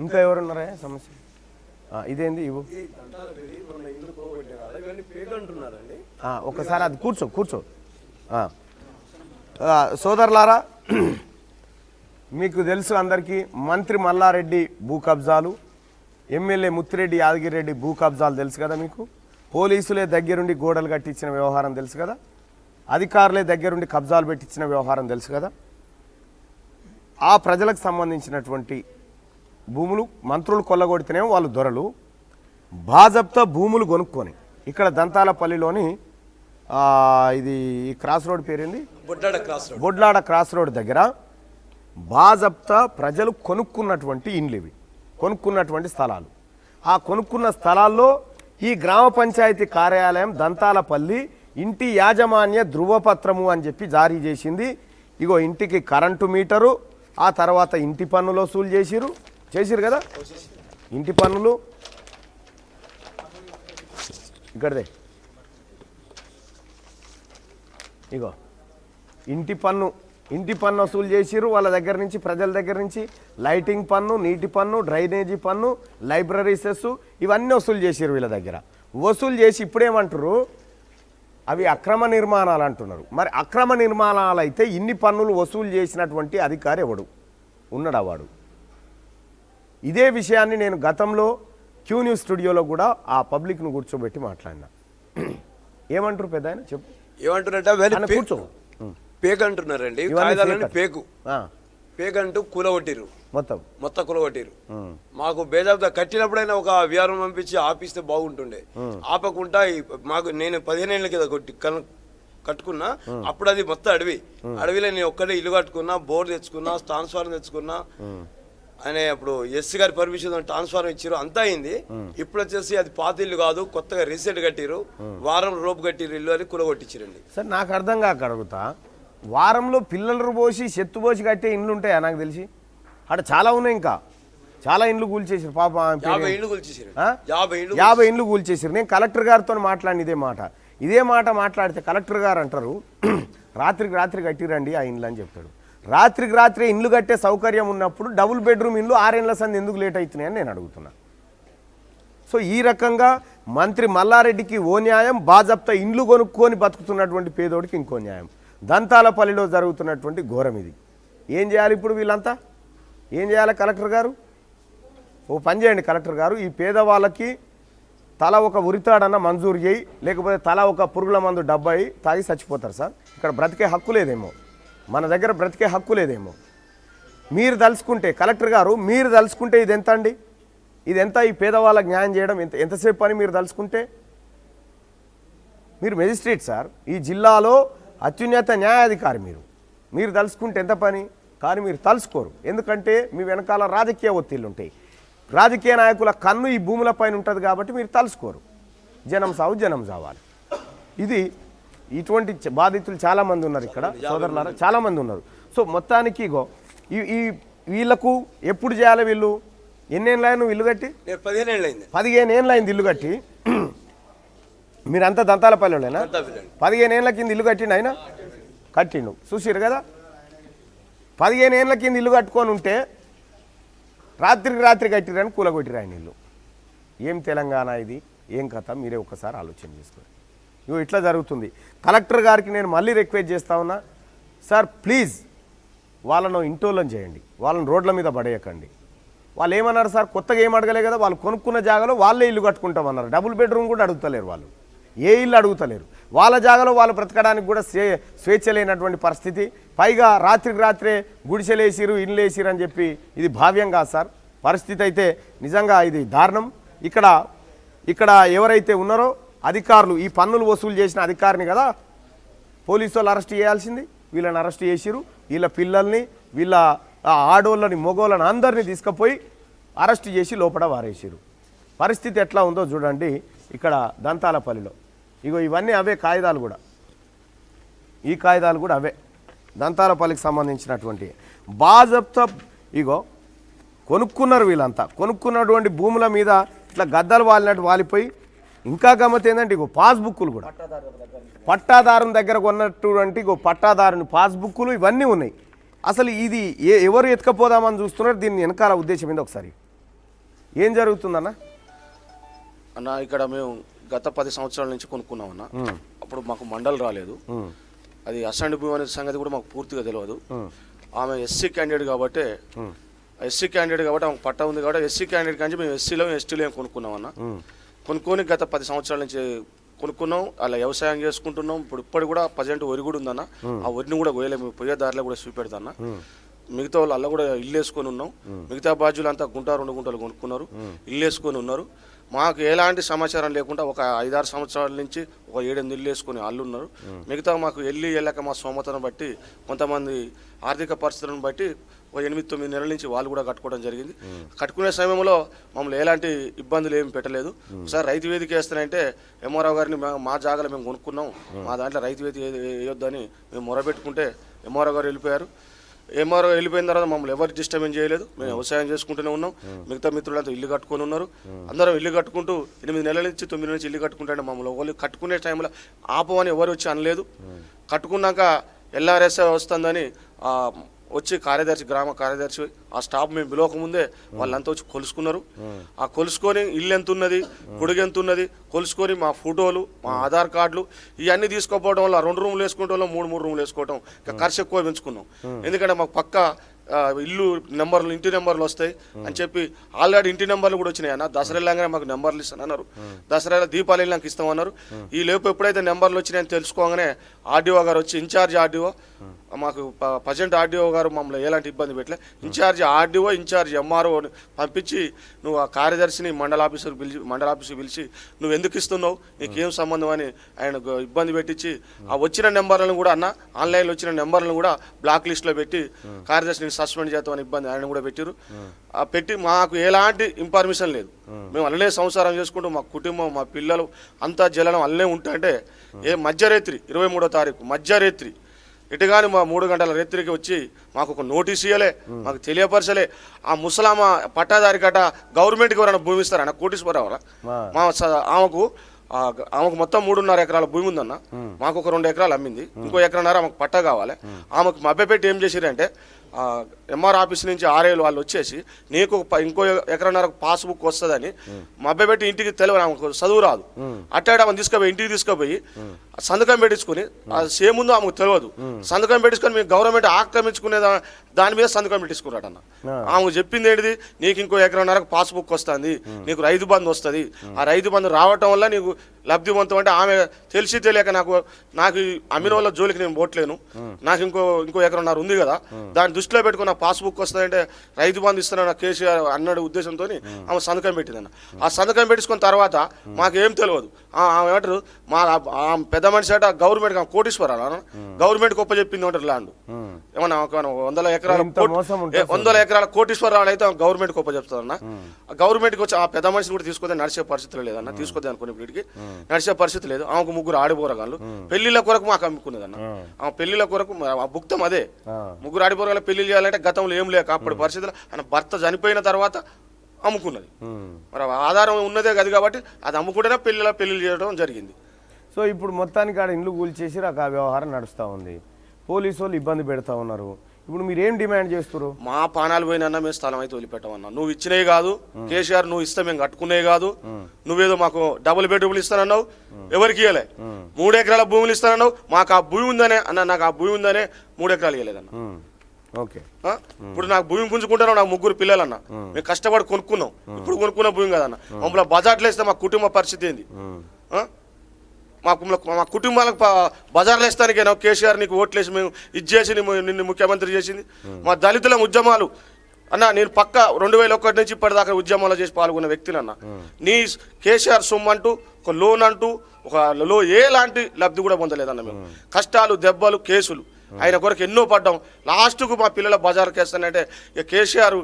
ఇంకా ఎవరున్నారా సమస్య? ఇదేంది ఇవ్వు ఒకసారి. అది కూర్చో. సోదరులారా, మీకు తెలుసు అందరికీ, మంత్రి మల్లారెడ్డి భూ కబ్జాలు, ఎమ్మెల్యే ముత్తిరెడ్డి యాదగిరెడ్డి భూ కబ్జాలు తెలుసు కదా మీకు. పోలీసులే దగ్గరుండి గోడలు కట్టించిన వ్యవహారం తెలుసు కదా. అధికారులే దగ్గరుండి కబ్జాలు పెట్టించిన వ్యవహారం తెలుసు కదా. ఆ ప్రజలకు సంబంధించినటువంటి భూములు మంత్రులు కొల్లగొడితేనేమో వాళ్ళు దొరలు, బాజప్తా భూములు కొనుక్కొని ఇక్కడ దంతాలపల్లిలోని ఇది క్రాస్ రోడ్ పేరేంది? బొడ్లాడ క్రాస్ రోడ్ దగ్గర బాజప్తా ప్రజలు కొనుక్కున్నటువంటి ఇండ్లు ఇవి, కొనుక్కున్నటువంటి స్థలాలు. ఆ కొనుక్కున్న స్థలాల్లో ఈ గ్రామ పంచాయతీ కార్యాలయం దంతాలపల్లి ఇంటి యాజమాన్య ధృవపత్రము అని చెప్పి జారీ చేసింది. ఇగో ఇంటికి కరెంటు మీటరు, ఆ తర్వాత ఇంటి పన్నులు వసూలు చేసిరు కదా. ఇంటి పన్నులు ఇక్కడదే, ఇగో ఇంటి పన్ను వసూలు చేసిరు వాళ్ళ దగ్గర నుంచి, ప్రజల దగ్గర నుంచి. లైటింగ్ పన్ను, నీటి పన్ను, డ్రైనేజీ పన్ను, లైబ్రరీ సెస్, ఇవన్నీ వసూలు చేసిరు వీళ్ళ దగ్గర. వసూలు చేసి ఇప్పుడేమంటారు, అవి అక్రమ నిర్మాణాలు అంటున్నారు. మరి అక్రమ నిర్మాణాలు అయితే ఇన్ని పన్నులు వసూలు చేసినటువంటి అధికారి ఎవడు ఉన్నాడా? వాడు. ఇదే విషయాన్ని నేను గతంలో క్యూ న్యూస్ స్టూడియోలో కూడా ఆ పబ్లిక్ను కూర్చోబెట్టి మాట్లాడినా. ఏమంటారు పెద్ద ఆయన? చెప్పు. ఏమంటారంటే కూర్చో. పేక్ అంటున్నారండి. పేక్ అంటూ కూలగొట్టిరు, మొత్తం కూలగొట్టిరు. మాకు బేజాబ్దా కట్టినప్పుడైనా ఒక విఆర్ఓ పంపించి ఆపిస్తే బాగుంటుండే. ఆపకుండా మాకు నేను 15 ఏళ్ళ కింద కట్టుకున్నా, అప్పుడు అది మొత్తం అడవిలో నేను ఒక్కడే ఇల్లు కట్టుకున్నా, బోర్ తెచ్చుకున్నా, ట్రాన్స్ఫార్మర్ తెచ్చుకున్నా. ఆయన అప్పుడు ఎస్సీ గారి పర్మిషన్ ట్రాన్స్ఫార్మర్ ఇచ్చారు, అంతా అయింది. ఇప్పుడు వచ్చేసి అది పాత ఇల్లు కాదు, కొత్తగా రీసెంట్ కట్టిరు, వారం రోపు కట్టిరు ఇల్లు అని కూలగొట్టించారండి. సార్ నాకు అర్థం కాక అడుగుతా, వారంలో పిల్లలు పోసి చెత్తు పోసి కట్టే ఇండ్లు ఉంటాయా? నాకు తెలిసి అక్కడ చాలా ఉన్నాయి, ఇంకా చాలా ఇండ్లు కూల్చేసారు పాపం ఆమె పేరు 50 ఇండ్లు కూల్చేసారు. ఆ? 50 ఇండ్లు 50 ఇండ్లు కూల్చేసారు. నేను కలెక్టర్ గారితో మాట్లాడిన ఇదే మాట మాట్లాడితే కలెక్టర్ గారు అంటారు రాత్రికి రాత్రి కట్టిరండి ఆ ఇండ్లు అని చెప్తాడు. రాత్రికి రాత్రి ఇండ్లు కట్టే సౌకర్యం ఉన్నప్పుడు డబుల్ బెడ్రూమ్ ఇండ్లు 6 ఏళ్ల సంది ఎందుకు లేట్ అవుతున్నాయని నేను అడుగుతున్నా. సో ఈ రకంగా మంత్రి మల్లారెడ్డికి ఓ న్యాయం, బాజప్తా ఇండ్లు కొనుక్కొని బతుకుతున్నటువంటి పేదోడికి ఇంకో న్యాయం. దంతాలపల్లిలో జరుగుతున్నటువంటి ఘోరం ఇది. ఏం చేయాలి ఇప్పుడు వీళ్ళంతా? ఏం చేయాలి కలెక్టర్ గారు? ఓ పని చేయండి కలెక్టర్ గారు, ఈ పేదవాళ్ళకి తల ఒక ఉరితాడన్న మంజూరు చేయి, లేకపోతే తల ఒక పురుగుల మందు డబ్బా తాగి చచ్చిపోతారు సార్. ఇక్కడ బ్రతికే హక్కు లేదేమో, మన దగ్గర బ్రతికే హక్కు లేదేమో. మీరు తలుచుకుంటే కలెక్టర్ గారు, మీరు తలుచుకుంటే ఇది ఎంత అండి? ఇది ఎంత? ఈ పేదవాళ్ళకి న్యాయం చేయడం ఎంతసేపు పని మీరు తలుచుకుంటే? మీరు మెజిస్ట్రేట్ సార్, ఈ జిల్లాలో అత్యున్నత న్యాయాధికారి మీరు తలుచుకుంటే ఎంత పని? కానీ మీరు తలుసుకోరు. ఎందుకంటే మీ వెనకాల రాజకీయ ఒత్తిళ్ళు ఉంటాయి. రాజకీయ నాయకుల కన్ను ఈ భూముల పైన ఉంటుంది కాబట్టి మీరు తలుసుకోరు. జనం సావు జనం చావాలి. ఇది ఇటువంటి బాధితులు చాలామంది ఉన్నారు ఇక్కడ సోదరులారా, చాలామంది ఉన్నారు. సో మొత్తానికి ఇగో ఈ వీళ్ళకు ఎప్పుడు చేయాలి? వీళ్ళు ఎన్నేళ్ళైనా నువ్వు ఇల్లు కట్టి? 15 ఏళ్ళు అయింది. 15 ఏళ్ళు అయింది ఇల్లు కట్టి. మీరంతా దంతాలపల్లిలోనేనా? 15 ఏళ్ళ కింద ఇల్లు కట్టిండు ఆయన, కట్టిండు చూసిరు కదా. 15 ఏళ్ళ కింద ఇల్లు కట్టుకొని ఉంటే రాత్రికి రాత్రి కట్టిరని కూలగొట్టిరు ఆయన ఇల్లు. ఏం తెలంగాణ ఇది? ఏం కథ? మీరే ఒక్కసారి ఆలోచన చేసుకోండి. ఇగో ఇట్లా జరుగుతుంది. కలెక్టర్ గారికి నేను మళ్ళీ రిక్వెస్ట్ చేస్తా ఉన్నా, సార్ ప్లీజ్ వాళ్ళను ఇంటోళ్ళని చేయండి, వాళ్ళని రోడ్ల మీద పడేయకండి. వాళ్ళు ఏమన్నారు సార్? కొత్తగా ఏం అడగలే కదా, వాళ్ళు కొనుక్కున్న జాగాలో వాళ్ళే ఇల్లు కట్టుకుంటామన్నారు. డబుల్ బెడ్రూమ్ కూడా అడుగుతలేరు వాళ్ళు, ఏ ఇల్లు అడుగుతలేరు. వాళ్ళ జాగాలో వాళ్ళు బ్రతకడానికి కూడా స్వేచ్ఛ లేనటువంటి పరిస్థితి. పైగా రాత్రికి రాత్రే గుడిసెలేసిరు, ఇల్లు వేసిరు అని చెప్పి ఇది భావ్యం కాదు సార్. పరిస్థితి అయితే నిజంగా ఇది దారుణం. ఇక్కడ ఎవరైతే ఉన్నారో అధికారులు, ఈ పన్నులు వసూలు చేసిన అధికారిని కదా పోలీసు వాళ్ళు అరెస్ట్ చేయాల్సింది. వీళ్ళని అరెస్ట్ చేసిరు, వీళ్ళ పిల్లల్ని, వీళ్ళ ఆడోళ్ళని, మగోళ్ళని అందరినీ తీసుకుపోయి అరెస్ట్ చేసి లోపల వారేసిరు. పరిస్థితి ఎట్లా ఉందో చూడండి ఇక్కడ దంతాలపల్లిలో. ఇగో ఇవన్నీ అవే కాగితాలు కూడా, ఈ కాగితాలు కూడా అవే దంతాలపల్లికి సంబంధించినటువంటి బాజప్తా. ఇగో కొనుక్కున్నారు వీళ్ళంతా, కొనుక్కున్నటువంటి భూముల మీద ఇట్లా గద్దలు వాలినట్టు వాలిపోయి. ఇంకా గమ్మత్ ఏంటంటే ఇగో పాస్బుక్కులు కూడా పట్టాదారుని దగ్గర కొన్నటువంటి ఇగో పట్టాదారుని పాస్బుక్కులు ఇవన్నీ ఉన్నాయి. అసలు ఇది ఎవరు ఎత్తుకపోదామని చూస్తున్నారు? దీన్ని వెనకాల ఉద్దేశం ఏంది? ఒకసారి ఏం జరుగుతుందన్న? అన్న ఇక్కడ మేము గత 10 సంవత్సరాల నుంచి కొనుక్కున్నామన్న. అప్పుడు మాకు మండలి రాలేదు. అది అసెంబ్లీ భూమి అనే సంగతి కూడా మాకు పూర్తిగా తెలియదు. ఆమె ఎస్సీ క్యాండిడేట్ కాబట్టి ఆమెకు పట్టా ఉంది కాబట్టి ఎస్సీ క్యాండిడేట్ కానీ మేము ఎస్టీలో కొనుక్కున్నామన్న. కొనుక్కొని గత 10 సంవత్సరాల నుంచి కొనుక్కున్నాం. అలా వ్యవసాయం చేసుకుంటున్నాం. ఇప్పుడు కూడా ప్రజెంట్ వరి కూడా ఉందన్న. ఆ వరిని కూడా పోయలేము, పోయే దారిలో కూడా చూపెడతాన్న. మిగతా వాళ్ళు అలా కూడా ఇల్లు వేసుకొని ఉన్నాం. మిగతా బాధ్యులు అంతా 2 గుంటలు కొనుక్కున్నారు, ఇల్లు వేసుకొని ఉన్నారు. మాకు ఎలాంటి సమాచారం లేకుండా ఒక 5-6 సంవత్సరాల నుంచి ఒక 7-8 ఇల్లు వేసుకొని వాళ్ళు ఉన్నారు. మిగతా మాకు వెళ్ళాక మా స్తోమతను బట్టి, కొంతమంది ఆర్థిక పరిస్థితులను బట్టి ఒక 8-9 నెలల నుంచి వాళ్ళు కూడా కట్టుకోవడం జరిగింది. కట్టుకునే సమయంలో మమ్మల్ని ఎలాంటి ఇబ్బందులు ఏమి పెట్టలేదు. ఒకసారి రైతు వేదిక వేస్తానంటే ఎంఆర్ఓ గారిని మా జాగాలో మేము కొనుక్కున్నాం, మా దాంట్లో రైతు వేదిక వేయొద్దని మేము మొరబెట్టుకుంటే ఎంఆర్ఓ గారు వెళ్ళిపోయారు. ఎంఆర్ఓ వెళ్ళిపోయిన తర్వాత మమ్మల్ని ఎవరు డిస్టర్బెన్స్ చేయలేదు. మేము వ్యవసాయం చేసుకుంటూనే ఉన్నాం. మిగతా మిత్రులంతా ఇల్లు కట్టుకొని ఉన్నారు. అందరం ఇల్లు కట్టుకుంటూ 8 నెలల నుంచి 9 నుంచి ఇల్లు కట్టుకుంటే మమ్మల్ని వాళ్ళు కట్టుకునే టైంలో ఆపమని ఎవరు వచ్చి అనలేదు. కట్టుకున్నాక ఎల్ఆర్ఎస్ వస్తుందని వచ్చి గ్రామ కార్యదర్శి ఆ స్టాఫ్ మేము పిలవకముందే వాళ్ళంతా వచ్చి కొలుసుకున్నారు. ఆ కొలుసుకొని ఇల్లు ఎంత ఉన్నది, పొడుగు ఎంత ఉన్నది కొలుసుకొని మా ఫోటోలు, మా ఆధార్ కార్డులు ఇవన్నీ తీసుకోపోవడం వల్ల 2 రూములు వేసుకోవటం, 3 రూములు వేసుకోవటం ఖర్చు ఎక్కువ పెంచుకున్నాం. ఎందుకంటే మాకు పక్క ఇల్లు నెంబర్లు, ఇంటి నెంబర్లు వస్తాయి అని చెప్పి ఆల్రెడీ ఇంటి నెంబర్లు కూడా వచ్చినాయి అన్న. దసరా వెళ్ళగానే మాకు నెంబర్లు ఇస్తానన్నారు. దసరా దీపావళి వెళ్ళాక ఇస్తామన్నారు. ఈ లోపు ఎప్పుడైతే నెంబర్లు వచ్చినాయని తెలుసుకోగానే ఆర్డీఓ గారు వచ్చి, ఇన్ఛార్జ్ ఆర్డీఓ, మాకు ప్రజెంట్ ఆర్డీఓ గారు మమ్మల్ని ఎలాంటి ఇబ్బంది పెట్టలే. ఇన్ఛార్జ్ ఆర్డీఓ, ఇన్ఛార్జ్ ఎంఆర్ఓని పంపించి నువ్వు ఆ కార్యదర్శిని మండల ఆఫీసుకి పిలిచి నువ్వు ఎందుకు ఇస్తున్నావు, నీకేం సంబంధం అని ఆయన ఇబ్బంది పెట్టించి ఆ వచ్చిన నెంబర్లను కూడా అన్న ఆన్లైన్లో వచ్చిన నెంబర్లను కూడా బ్లాక్ లిస్ట్లో పెట్టి కార్యదర్శిని సస్పెండ్ చేద్దామని ఇబ్బంది ఆయన కూడా పెట్టారు. పెట్టి మాకు ఎలాంటి ఇన్ఫర్మేషన్ లేదు. మేము అల్లనే సంసారం చేసుకుంటూ మా కుటుంబం, మా పిల్లలు అంతా జలనం అల్లనే ఉంటుంటే మధ్యరాత్రి 23వ తారీఖు మధ్యరాత్రి ఇటుగాని మా 3 గంటల రేత్రికి వచ్చి మాకు ఒక నోటీస్ ఇవ్వలే, మాకు తెలియపరచలే. ఆ ముసలామ పట్టాదారి కట్ట గవర్నమెంట్కి ఎవరైనా భూమి ఇస్తారన్న కోటీశ్వరరావు ఆమెకు మొత్తం 3.5 ఎకరాల భూమి ఉందన్న. మాకు ఒక 2 ఎకరాలు అమ్మింది, ఇంకో ఎకరన్నర ఆమెకు పట్టా కావాలి. ఆమెకు మభ్యపెట్టి ఏం చేసిరంటే ఎంఆర్ ఆఫీస్ నుంచి ఆర్ఏలు వాళ్ళు వచ్చేసి నీకు ఇంకో ఎకరన్నర పాస్బుక్ వస్తుందని మభ్యపెట్టి ఇంటికి తెలియదు, ఆమెకు చదువు రాదు. అట్టాడు ఆమెను తీసుకుపోయి ఇంటికి తీసుకుపోయి సంతకం పెట్టించుకుని సేమ్ ముందు ఆమెకు తెలియదు. సంతకం పెట్టించుకొని మీకు గవర్నమెంట్ ఆక్రమించుకునే దాని మీద సంతకం పెట్టించుకున్నాడు అన్న. ఆమెకు చెప్పింది ఏంటిది, నీకు ఇంకో ఎకరన్నరకు పాస్బుక్ వస్తుంది, నీకు రైతు బంధు వస్తుంది. ఆ రైతు బంధు రావటం వల్ల నీకు లబ్ధి పొందుతాం అంటే ఆమె తెలిసి తెలియక నాకు అమ్మిన వాళ్ళ జోలికి నేను పోట్లేను, నాకు ఇంకో ఎకరన్నర ఉంది కదా, దాన్ని దృష్టిలో పెట్టుకుని నా పాస్బుక్ వస్తుందంటే రైతు బంధు ఇస్తున్నా కేసీఆర్ అన్నాడు ఉద్దేశంతో ఆమె సంతకం పెట్టిందన్న. ఆ సంతకం పెట్టించుకున్న తర్వాత మాకేం తెలియదు. ఆమె ఏమంటారు మా పెద్ద మనిషి అట గవర్నమెంట్ కోటీశ్వరాలు గవర్నమెంట్ గొప్ప చెప్పింది అంటారు ల్యాండ్ ఏమన్నా 100 ఎకరాల కోటీశ్వరాలు అయితే గవర్నమెంట్ గొప్ప చెప్తారన్న. గవర్నమెంట్కి వచ్చి ఆ పెద్ద మనిషిని కూడా తీసుకొద్దని నడిచే పరిస్థితులు లేదన్న, తీసుకొద్ది అనుకునే వీటికి నడిచే పరిస్థితి లేదు. ఆమెకు 3 ఆడిపోరగాళ్ళు పెళ్లిళ్ళ కొరకు మాకు అమ్ముకునేదన్న. ఆ పెళ్లిళ్ళ కొరకు ఆ భుక్తం అదే, 3 ఆడిపోరగాళ్ళు పెళ్లి చేయాలంటే గతంలో ఏం లేక అప్పటి పరిస్థితులు ఆయన భర్త చనిపోయిన తర్వాత అమ్ముకున్నది. మరి ఆధారం ఉన్నదే కదా కాబట్టి అది అమ్ముకుంటేనే పెళ్లి చేయడం జరిగింది. సో ఇప్పుడు మొత్తానికి ఆడ ఇండ్లు కూల్చేసి ఆ వ్యవహారం నడుస్తూ ఉంది, పోలీసు వాళ్ళు ఇబ్బంది పెడతా ఉన్నారు. ఇప్పుడు మీరు ఏం డిమాండ్ చేస్తారు? మా పానాలు పోయినా మేము స్థలం అయితే వదిలిపెట్టమన్నా. నువ్వు ఇచ్చినవి కాదు కేసీఆర్, నువ్వు ఇస్తే మేము కట్టుకునేవి కాదు. నువ్వేదో మాకు డబుల్ బెడ్రూమ్లు ఇస్తానన్నావు, ఎవరికి ఇవ్వలే. 3 ఎకరాల భూములు ఇస్తానన్నావు, మాకు ఆ భూమి ఉందనే అన్న, నాకు ఆ భూమి ఉందనే 3 ఎకరాలు ఇవ్వలేదన్న. ఓకే, ఇప్పుడు నాకు భూమి గుంజుకుంటాను, నాకు 3 పిల్లలన్న, మేము కష్టపడి కొనుక్కున్నాం, ఇప్పుడు కొనుక్కున్న భూమి కదన్న. మమ్మల్ని బజార్లో ఇస్తే మా కుటుంబ పరిస్థితి ఏంది? మా కుటుంబాలకు బజార్లు వేస్తానికేనా కేసీఆర్ నీకు ఓట్లేసి మేము ఇది చేసి నిన్ను ముఖ్యమంత్రి చేసింది? మా దళితుల ఉద్యమాలు అన్న, నేను పక్క 2001 నుంచి ఇప్పటిదాకా ఉద్యమాలు చేసి పాల్గొన్న వ్యక్తులన్న. నీ కేసీఆర్ సొమ్ము అంటూ ఒక లోన్ అంటూ ఎలాంటి లబ్ధి కూడా పొందలేదన్న. మేము కష్టాలు, దెబ్బలు, కేసులు ఆయన కొరకు ఎన్నో పడ్డాం. లాస్ట్కు మా పిల్లల బజార్కి వేస్తానంటే ఇక కేసీఆర్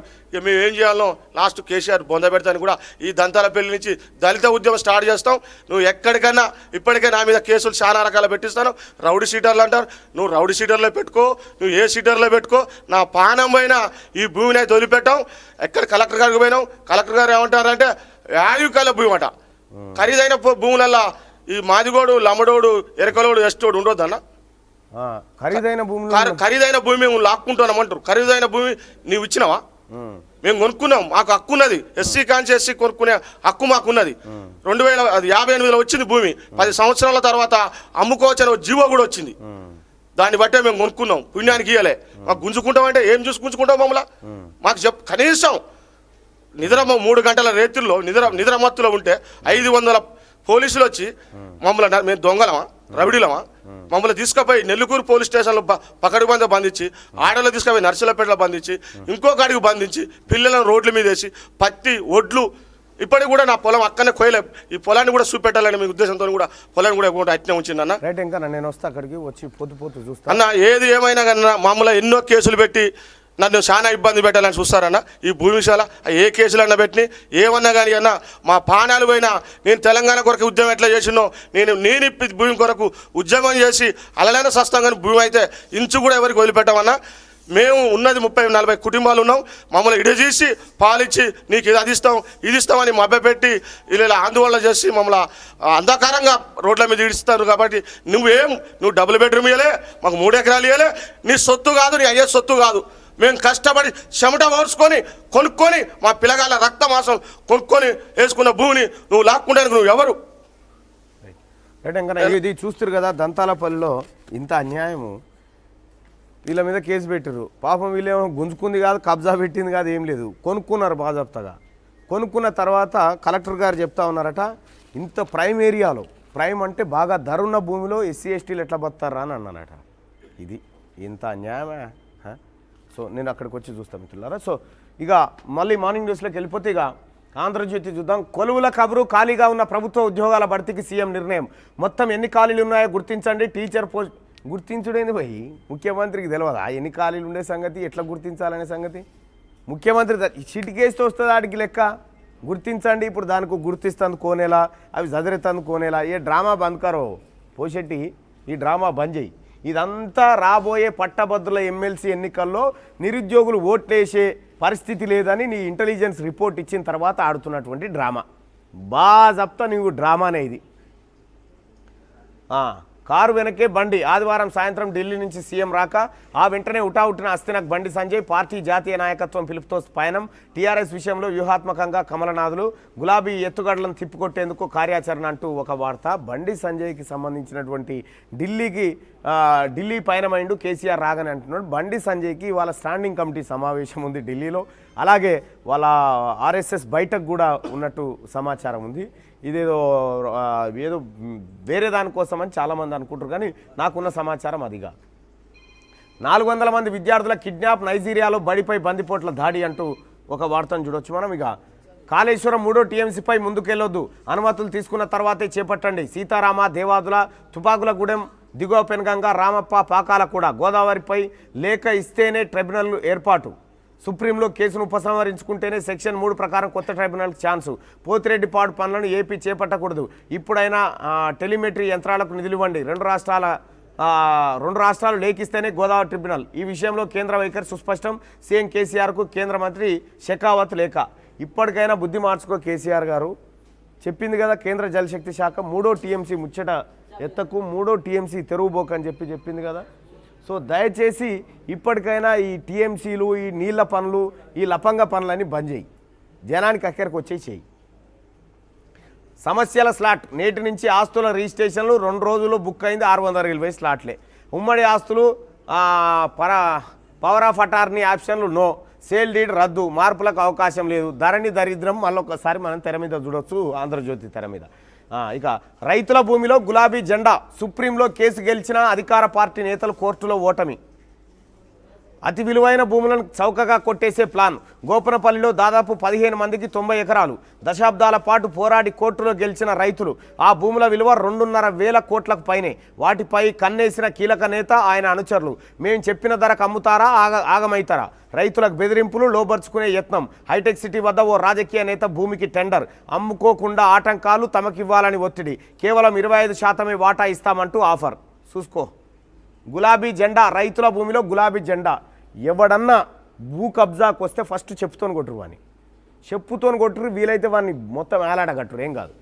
మేము ఏం చేయాలో లాస్ట్ కేసీఆర్ బొంద పెడతాను కూడా ఈ దంతాల పెళ్లి నుంచి దళిత ఉద్యమం స్టార్ట్ చేస్తాం. నువ్వు ఎక్కడికైనా ఇప్పటికే నా మీద కేసులు చాలా రకాల పెట్టిస్తాను. రౌడీ షీటర్లు అంటారు, నువ్వు రౌడీ షీటర్లో పెట్టుకో, నువ్వు ఏ షీటర్లో పెట్టుకో, నా పానం పైన ఈ భూమిని అయితే వదిలిపెట్టాం. ఎక్కడ కలెక్టర్ గారికి పోయినాం, కలెక్టర్ గారు ఏమంటారంటే యాయుకాల భూమి అట. ఖరీదైన భూములల్లా ఈ మాదిగోడు, లమ్మడోడు, ఎరకలోడు, ఎస్టోడు ఉండొద్దన్న. ఖరీదైన భూమి మేము లాక్కుంటున్నామంటారు. ఖరీదైన భూమి నీవు ఇచ్చినావా? మేము కొనుక్కున్నాం, మాకు హక్కు ఉన్నది. ఎస్సీ కాంచి ఎస్సీ కొనుక్కునే హక్కు మాకున్నది. 2058లో వచ్చింది భూమి. 10 సంవత్సరాల తర్వాత అమ్ముకోవచ్చని జీవో కూడా వచ్చింది. దాన్ని బట్టే మేము కొనుక్కున్నాం, పుణ్యానికి ఇయ్యలే. మాకు గుంజుకుంటాం అంటే ఏం చూసి గుంజుకుంటాం మమ్మల్ని? మాకు కనీసం 3 గంటల రేతుల్లో నిద్ర మత్తులో ఉంటే 500 పోలీసులు వచ్చి మమ్మల్ని, మేము దొంగలమా, రవిడీలమా, మమ్మల్ని తీసుకుపోయి నెల్లికూరు పోలీస్ స్టేషన్లో పకడి బంద బంధించి, ఆడలో తీసుకుపోయి నర్సులపేటలో బంధించి, ఇంకొక అడిగి బంధించి, పిల్లలను రోడ్ల మీద వేసి, పత్తి, ఒడ్లు ఇప్పటికి కూడా నా పొలం అక్కడనే కోయలే. ఈ పొలాన్ని కూడా చూపెట్టాలని మీ ఉద్దేశంతో కూడా పొలాన్ని కూడా అట్నే ఉంచింది అన్న. రైట్, ఇంకా నేను వస్తా అక్కడికి వచ్చి పోతూ చూస్తా అన్న. ఏది ఏమైనా కన్నా మమ్మల్ని ఎన్నో కేసులు పెట్టి నన్ను చాలా ఇబ్బంది పెట్టాలని చూస్తారన్న. ఈ భూమి విషయాల ఏ కేసులు అన్న పెట్టి ఏమన్నా కానీ అన్న, మా పానాలు పోయినా నేను తెలంగాణ కొరకు ఉద్యమం ఎట్లా చేసినో నేను ఇప్పి భూమి కొరకు ఉద్యమం చేసి అలలైన సస్తం కానీ భూమి అయితే ఇంచు కూడా ఎవరికి వదిలిపెట్టామన్నా. మేము ఉన్నది 30-40 కుటుంబాలు ఉన్నాం. మమ్మల్ని ఇడజేసి పాలిచ్చి నీకు ఇది ఇస్తామని మభ్యపెట్టి ఇలా ఆందోళన చేసి మమ్మల్ని అంధకారంగా రోడ్ల మీద ఇడుస్తారు. కాబట్టి నువ్వు డబుల్ బెడ్రూమ్ ఇవ్వలే, మాకు 3 ఎకరాలు ఇవ్వలే. నీ సొత్తు కాదు, నీ అయ్యే సొత్తు కాదు. మేము కష్టపడి చెమట ఓర్చుకొని కొనుక్కొని మా పిల్లగాళ్ళ రక్త మాసం కొనుక్కొని వేసుకున్న భూమిని నువ్వు లాక్కుంటానికి నువ్వు ఎవరు? రైట్, ఇంకా ఇది చూస్తారు కదా, దంతాలపల్లిలో ఇంత అన్యాయము. వీళ్ళ మీద కేసు పెట్టారు. పాపం వీళ్ళేమో గుంజుకుంది కాదు, కబ్జా పెట్టింది కాదు, ఏం లేదు, కొనుక్కున్నారు బాజాప్తగా. కొనుక్కున్న తర్వాత కలెక్టర్ గారు చెప్తా ఉన్నారట, ఇంత ప్రైమ్ ఏరియాలో, ప్రైమ్ అంటే బాగా ధర ఉన్న భూమిలో ఎస్సీ ఎస్టీలు ఎట్లా బతారా అని అన్నానట. ఇది ఇంత అన్యాయమే. సో నేను అక్కడికి వచ్చి చూస్తాను మిత్రులారా. సో ఇక మళ్ళీ మార్నింగ్ న్యూస్లోకి వెళ్ళిపోతే ఇక ఆంధ్రజ్యోతి చూద్దాం. కొలువుల కబురు, ఖాళీగా ఉన్న ప్రభుత్వ ఉద్యోగాల భర్తీకి సీఎం నిర్ణయం. మొత్తం ఎన్ని ఖాళీలు ఉన్నాయో గుర్తించండి. టీచర్ పోస్ట్ గుర్తించుడేంది పోయి ముఖ్యమంత్రికి తెలియదా ఎన్ని ఖాళీలు ఉండే సంగతి, ఎట్లా గుర్తించాలనే సంగతి? ముఖ్యమంత్రి చిటికేస్తే వస్తుంది ఆడికి లెక్క. గుర్తించండి, ఇప్పుడు దానికి గుర్తిస్తుంది కోనేలా, అవి చదిరేతుంది కోనేలా. ఏ డ్రామా బంద్ కరో పోషెట్టి, ఈ డ్రామా బంద్ చేయి. ఇదంతా రాబోయే పట్టభద్రుల ఎమ్మెల్సీ ఎన్నికల్లో నిరుద్యోగులు ఓట్లేసే పరిస్థితి లేదని నీ ఇంటెలిజెన్స్ రిపోర్ట్ ఇచ్చిన తర్వాత ఆడుతున్నటువంటి డ్రామా. బాజప్తా నీవు డ్రామానే ఇది. కారు వెనకే బండి. ఆదివారం సాయంత్రం ఢిల్లీ నుంచి సీఎం రాక ఆ వెంటనే ఉటావుటిన అస్థినక్ బండి సంజయ్. పార్టీ జాతీయ నాయకత్వం పిలుపుతో పయనం. టీఆర్ఎస్ విషయంలో వ్యూహాత్మకంగా కమలనాథులు. గులాబీ ఎత్తుగడలను తిప్పికొట్టేందుకు కార్యాచరణ అంటూ ఒక వార్త. బండి సంజయ్కి సంబంధించినటువంటి ఢిల్లీ పయనమైండు కేసీఆర్ రాగని అంటున్నాడు. బండి సంజయ్కి వాళ్ళ స్టాండింగ్ కమిటీ సమావేశం ఉంది ఢిల్లీలో. అలాగే వాళ్ళ ఆర్ఎస్ఎస్ బయటకు కూడా ఉన్నట్టు సమాచారం ఉంది. ఇదేదో ఏదో వేరే దానికోసమని చాలామంది అనుకుంటారు, కానీ నాకున్న సమాచారం అదిగా. 400 మంది విద్యార్థుల కిడ్నాప్. నైజీరియాలో బడిపై బందిపోట్ల దాడి అంటూ ఒక వార్తను చూడొచ్చు మనం. ఇక కాళేశ్వరం 3వ టీఎంసీపై ముందుకెళ్లొద్దు, అనుమతులు తీసుకున్న తర్వాతే చేపట్టండి. సీతారామ దేవాదుల తుపాకులగూడెం దిగువ పెనుగంగ రామప్ప పాకాల కూడా. గోదావరిపై లేఖ ఇస్తేనే ట్రిబ్యునల్ ఏర్పాటు. సుప్రీంలో కేసును ఉపసంహరించుకుంటేనే సెక్షన్ 3 ప్రకారం కొత్త ట్రైబ్యునల్కి ఛాన్సు. పోతిరెడ్డిపాడు పనులను ఏపీ చేపట్టకూడదు. ఇప్పుడైనా టెలిమెట్రీ యంత్రాలకు నిధులు ఇవ్వండి. రెండు రాష్ట్రాలు లేఖిస్తేనే గోదావరి ట్రిబ్యునల్. ఈ విషయంలో కేంద్ర వైఖరి సుస్పష్టం. సీఎం కేసీఆర్కు కేంద్ర మంత్రి షెకావత్ లేఖ. ఇప్పటికైనా బుద్ధి మార్చుకో కేసీఆర్ గారు. చెప్పింది కదా కేంద్ర జలశక్తి శాఖ 3వ టీఎంసీ ముచ్చట ఎత్తకు, 3వ టీఎంసీ తెరుగుబోకు అని చెప్పింది కదా. సో దయచేసి ఇప్పటికైనా ఈ టీఎంసీలు, ఈ నీళ్ల పనులు, ఈ లపంగ పనులన్నీ బంద్ చేయి. జనానికి అక్కడికి వచ్చేసి చెయ్యి. సమస్యల స్లాట్. నేటి నుంచి ఆస్తుల రిజిస్ట్రేషన్లు 2 రోజుల్లో బుక్ అయింది 620 స్లాట్లే. ఉమ్మడి ఆస్తులు పవర్ ఆఫ్ అటార్నీ ఆప్షన్లు నో. సేల్ డీడ్ రద్దు. మార్పులకు అవకాశం లేదు. ధరణి దరిద్రం మళ్ళొకసారి మనం తెర మీద చూడొచ్చు, ఆంధ్రజ్యోతి తెర మీద. ఇక రైతుల భూమిలో గులాబీ జెండా. సుప్రీంలో కేసు గెలిచిన అధికార పార్టీ నేతలు కోర్టులో ఓటమి. అతి విలువైన భూములను చౌకగా కొట్టేసే ప్లాన్. గోపనపల్లిలో దాదాపు 15 మందికి 90 ఎకరాలు. దశాబ్దాల పాటు పోరాడి కోర్టులో గెలిచిన రైతులు. ఆ భూముల విలువ 2,500,000 కోట్లకు పైనే. వాటిపై కన్నేసిన కీలక నేత, ఆయన అనుచరులు. మేము చెప్పిన ధరకు అమ్ముతారా, ఆగమైతారా? రైతులకు బెదిరింపులు, లోబర్చుకునే యత్నం. హైటెక్ సిటీ వద్ద ఓ రాజకీయ నేత భూమికి టెండర్. అమ్ముకోకుండా ఆటంకాలు, తమకివ్వాలని ఒత్తిడి. కేవలం 25% వాటా ఇస్తామంటూ ఆఫర్. చూసుకో, గులాబీ జెండా. రైతుల భూమిలో గులాబీ జెండా. ఎవడన్నా భూ కబ్జాకు వస్తే ఫస్ట్ చెప్పుతోని కొట్టురు వాని. చెప్పుతోని కొట్టురు, వీలైతే వాడిని మొత్తం ఏలాడగట్టురు. ఏం కాదు,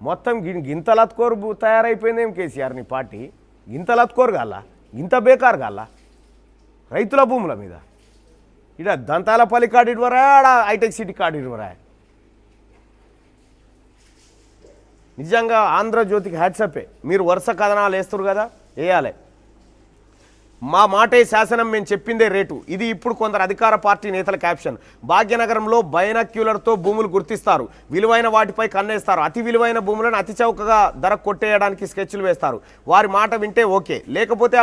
మొత్తం గింతలత్కోరు తయారైపోయింది ఏం కేసీఆర్ నీ పార్టీ. గింతలత్కోరు కాల, ఇంత బేకారు కాల రైతుల భూముల మీద. ఇక్కడ దంతాలపల్లి కార్డు ఇటువరా, ఆడ హైటెక్ సిటీ కార్డు ఇటువరా. నిజంగా ఆంధ్రజ్యోతికి హ్యాట్సప్పే. మీరు వరుస కథనాలు వేస్తారు కదా, వేయాలి. మా మాటే శాసనం, మేము చెప్పిందే రేటు. ఇది ఇప్పుడు కొందరు అధికార పార్టీ నేతల క్యాప్షన్. భాగ్యనగరంలో బైనాక్యులర్తో భూములు గుర్తిస్తారు. విలువైన వాటిపై కన్నేస్తారు. అతి విలువైన భూములను అతి చౌకగా ధర కొట్టేయడానికి స్కెచ్లు వేస్తారు. వారి మాట వింటే ఓకే, లేకపోతే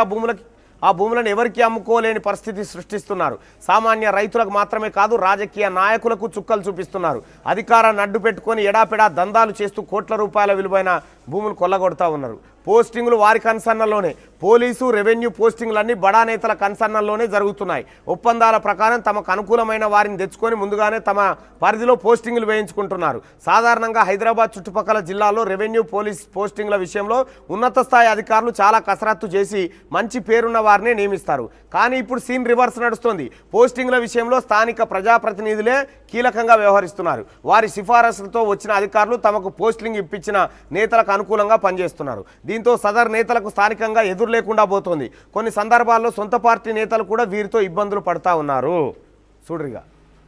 ఆ భూములను ఎవరికి అమ్ముకోలేని పరిస్థితి సృష్టిస్తున్నారు. సామాన్య రైతులకు మాత్రమే కాదు, రాజకీయ నాయకులకు చుక్కలు చూపిస్తున్నారు. అధికారాన్ని అడ్డు పెట్టుకొని ఎడాపెడా దందాలు చేస్తూ కోట్ల రూపాయల విలువైన భూములు కొల్లగొడతా ఉన్నారు. పోస్టింగులు వారి కన్సర్నల్లోనే. పోలీసు, రెవెన్యూ పోస్టింగ్లన్నీ బడా నేతల కన్సర్నల్లోనే జరుగుతున్నాయి. ఒప్పందాల ప్రకారం తమకు అనుకూలమైన వారిని తెచ్చుకొని ముందుగానే తమ పరిధిలో పోస్టింగులు వేయించుకుంటున్నారు. సాధారణంగా హైదరాబాద్ చుట్టుపక్కల జిల్లాల్లో రెవెన్యూ, పోలీస్ పోస్టింగ్ల విషయంలో ఉన్నత స్థాయి అధికారులు చాలా కసరత్తు చేసి మంచి పేరున్న వారిని నియమిస్తారు. కానీ ఇప్పుడు సీన్ రివర్స్ నడుస్తోంది. పోస్టింగ్ల విషయంలో స్థానిక ప్రజాప్రతినిధులే కీలకంగా వ్యవహరిస్తున్నారు. వారి సిఫారసులతో వచ్చిన అధికారులు తమకు పోస్టింగ్ ఇప్పించిన నేతలకు అనుకూలంగా పనిచేస్తున్నారు. దీంతో సదరు నేతలకు స్థానికంగా ఎదురు లేకుండా పోతోంది. కొన్ని సందర్భాల్లో సొంత పార్టీ నేతలు కూడా వీరితో ఇబ్బందులు పడతా ఉన్నారు. చూడరిగా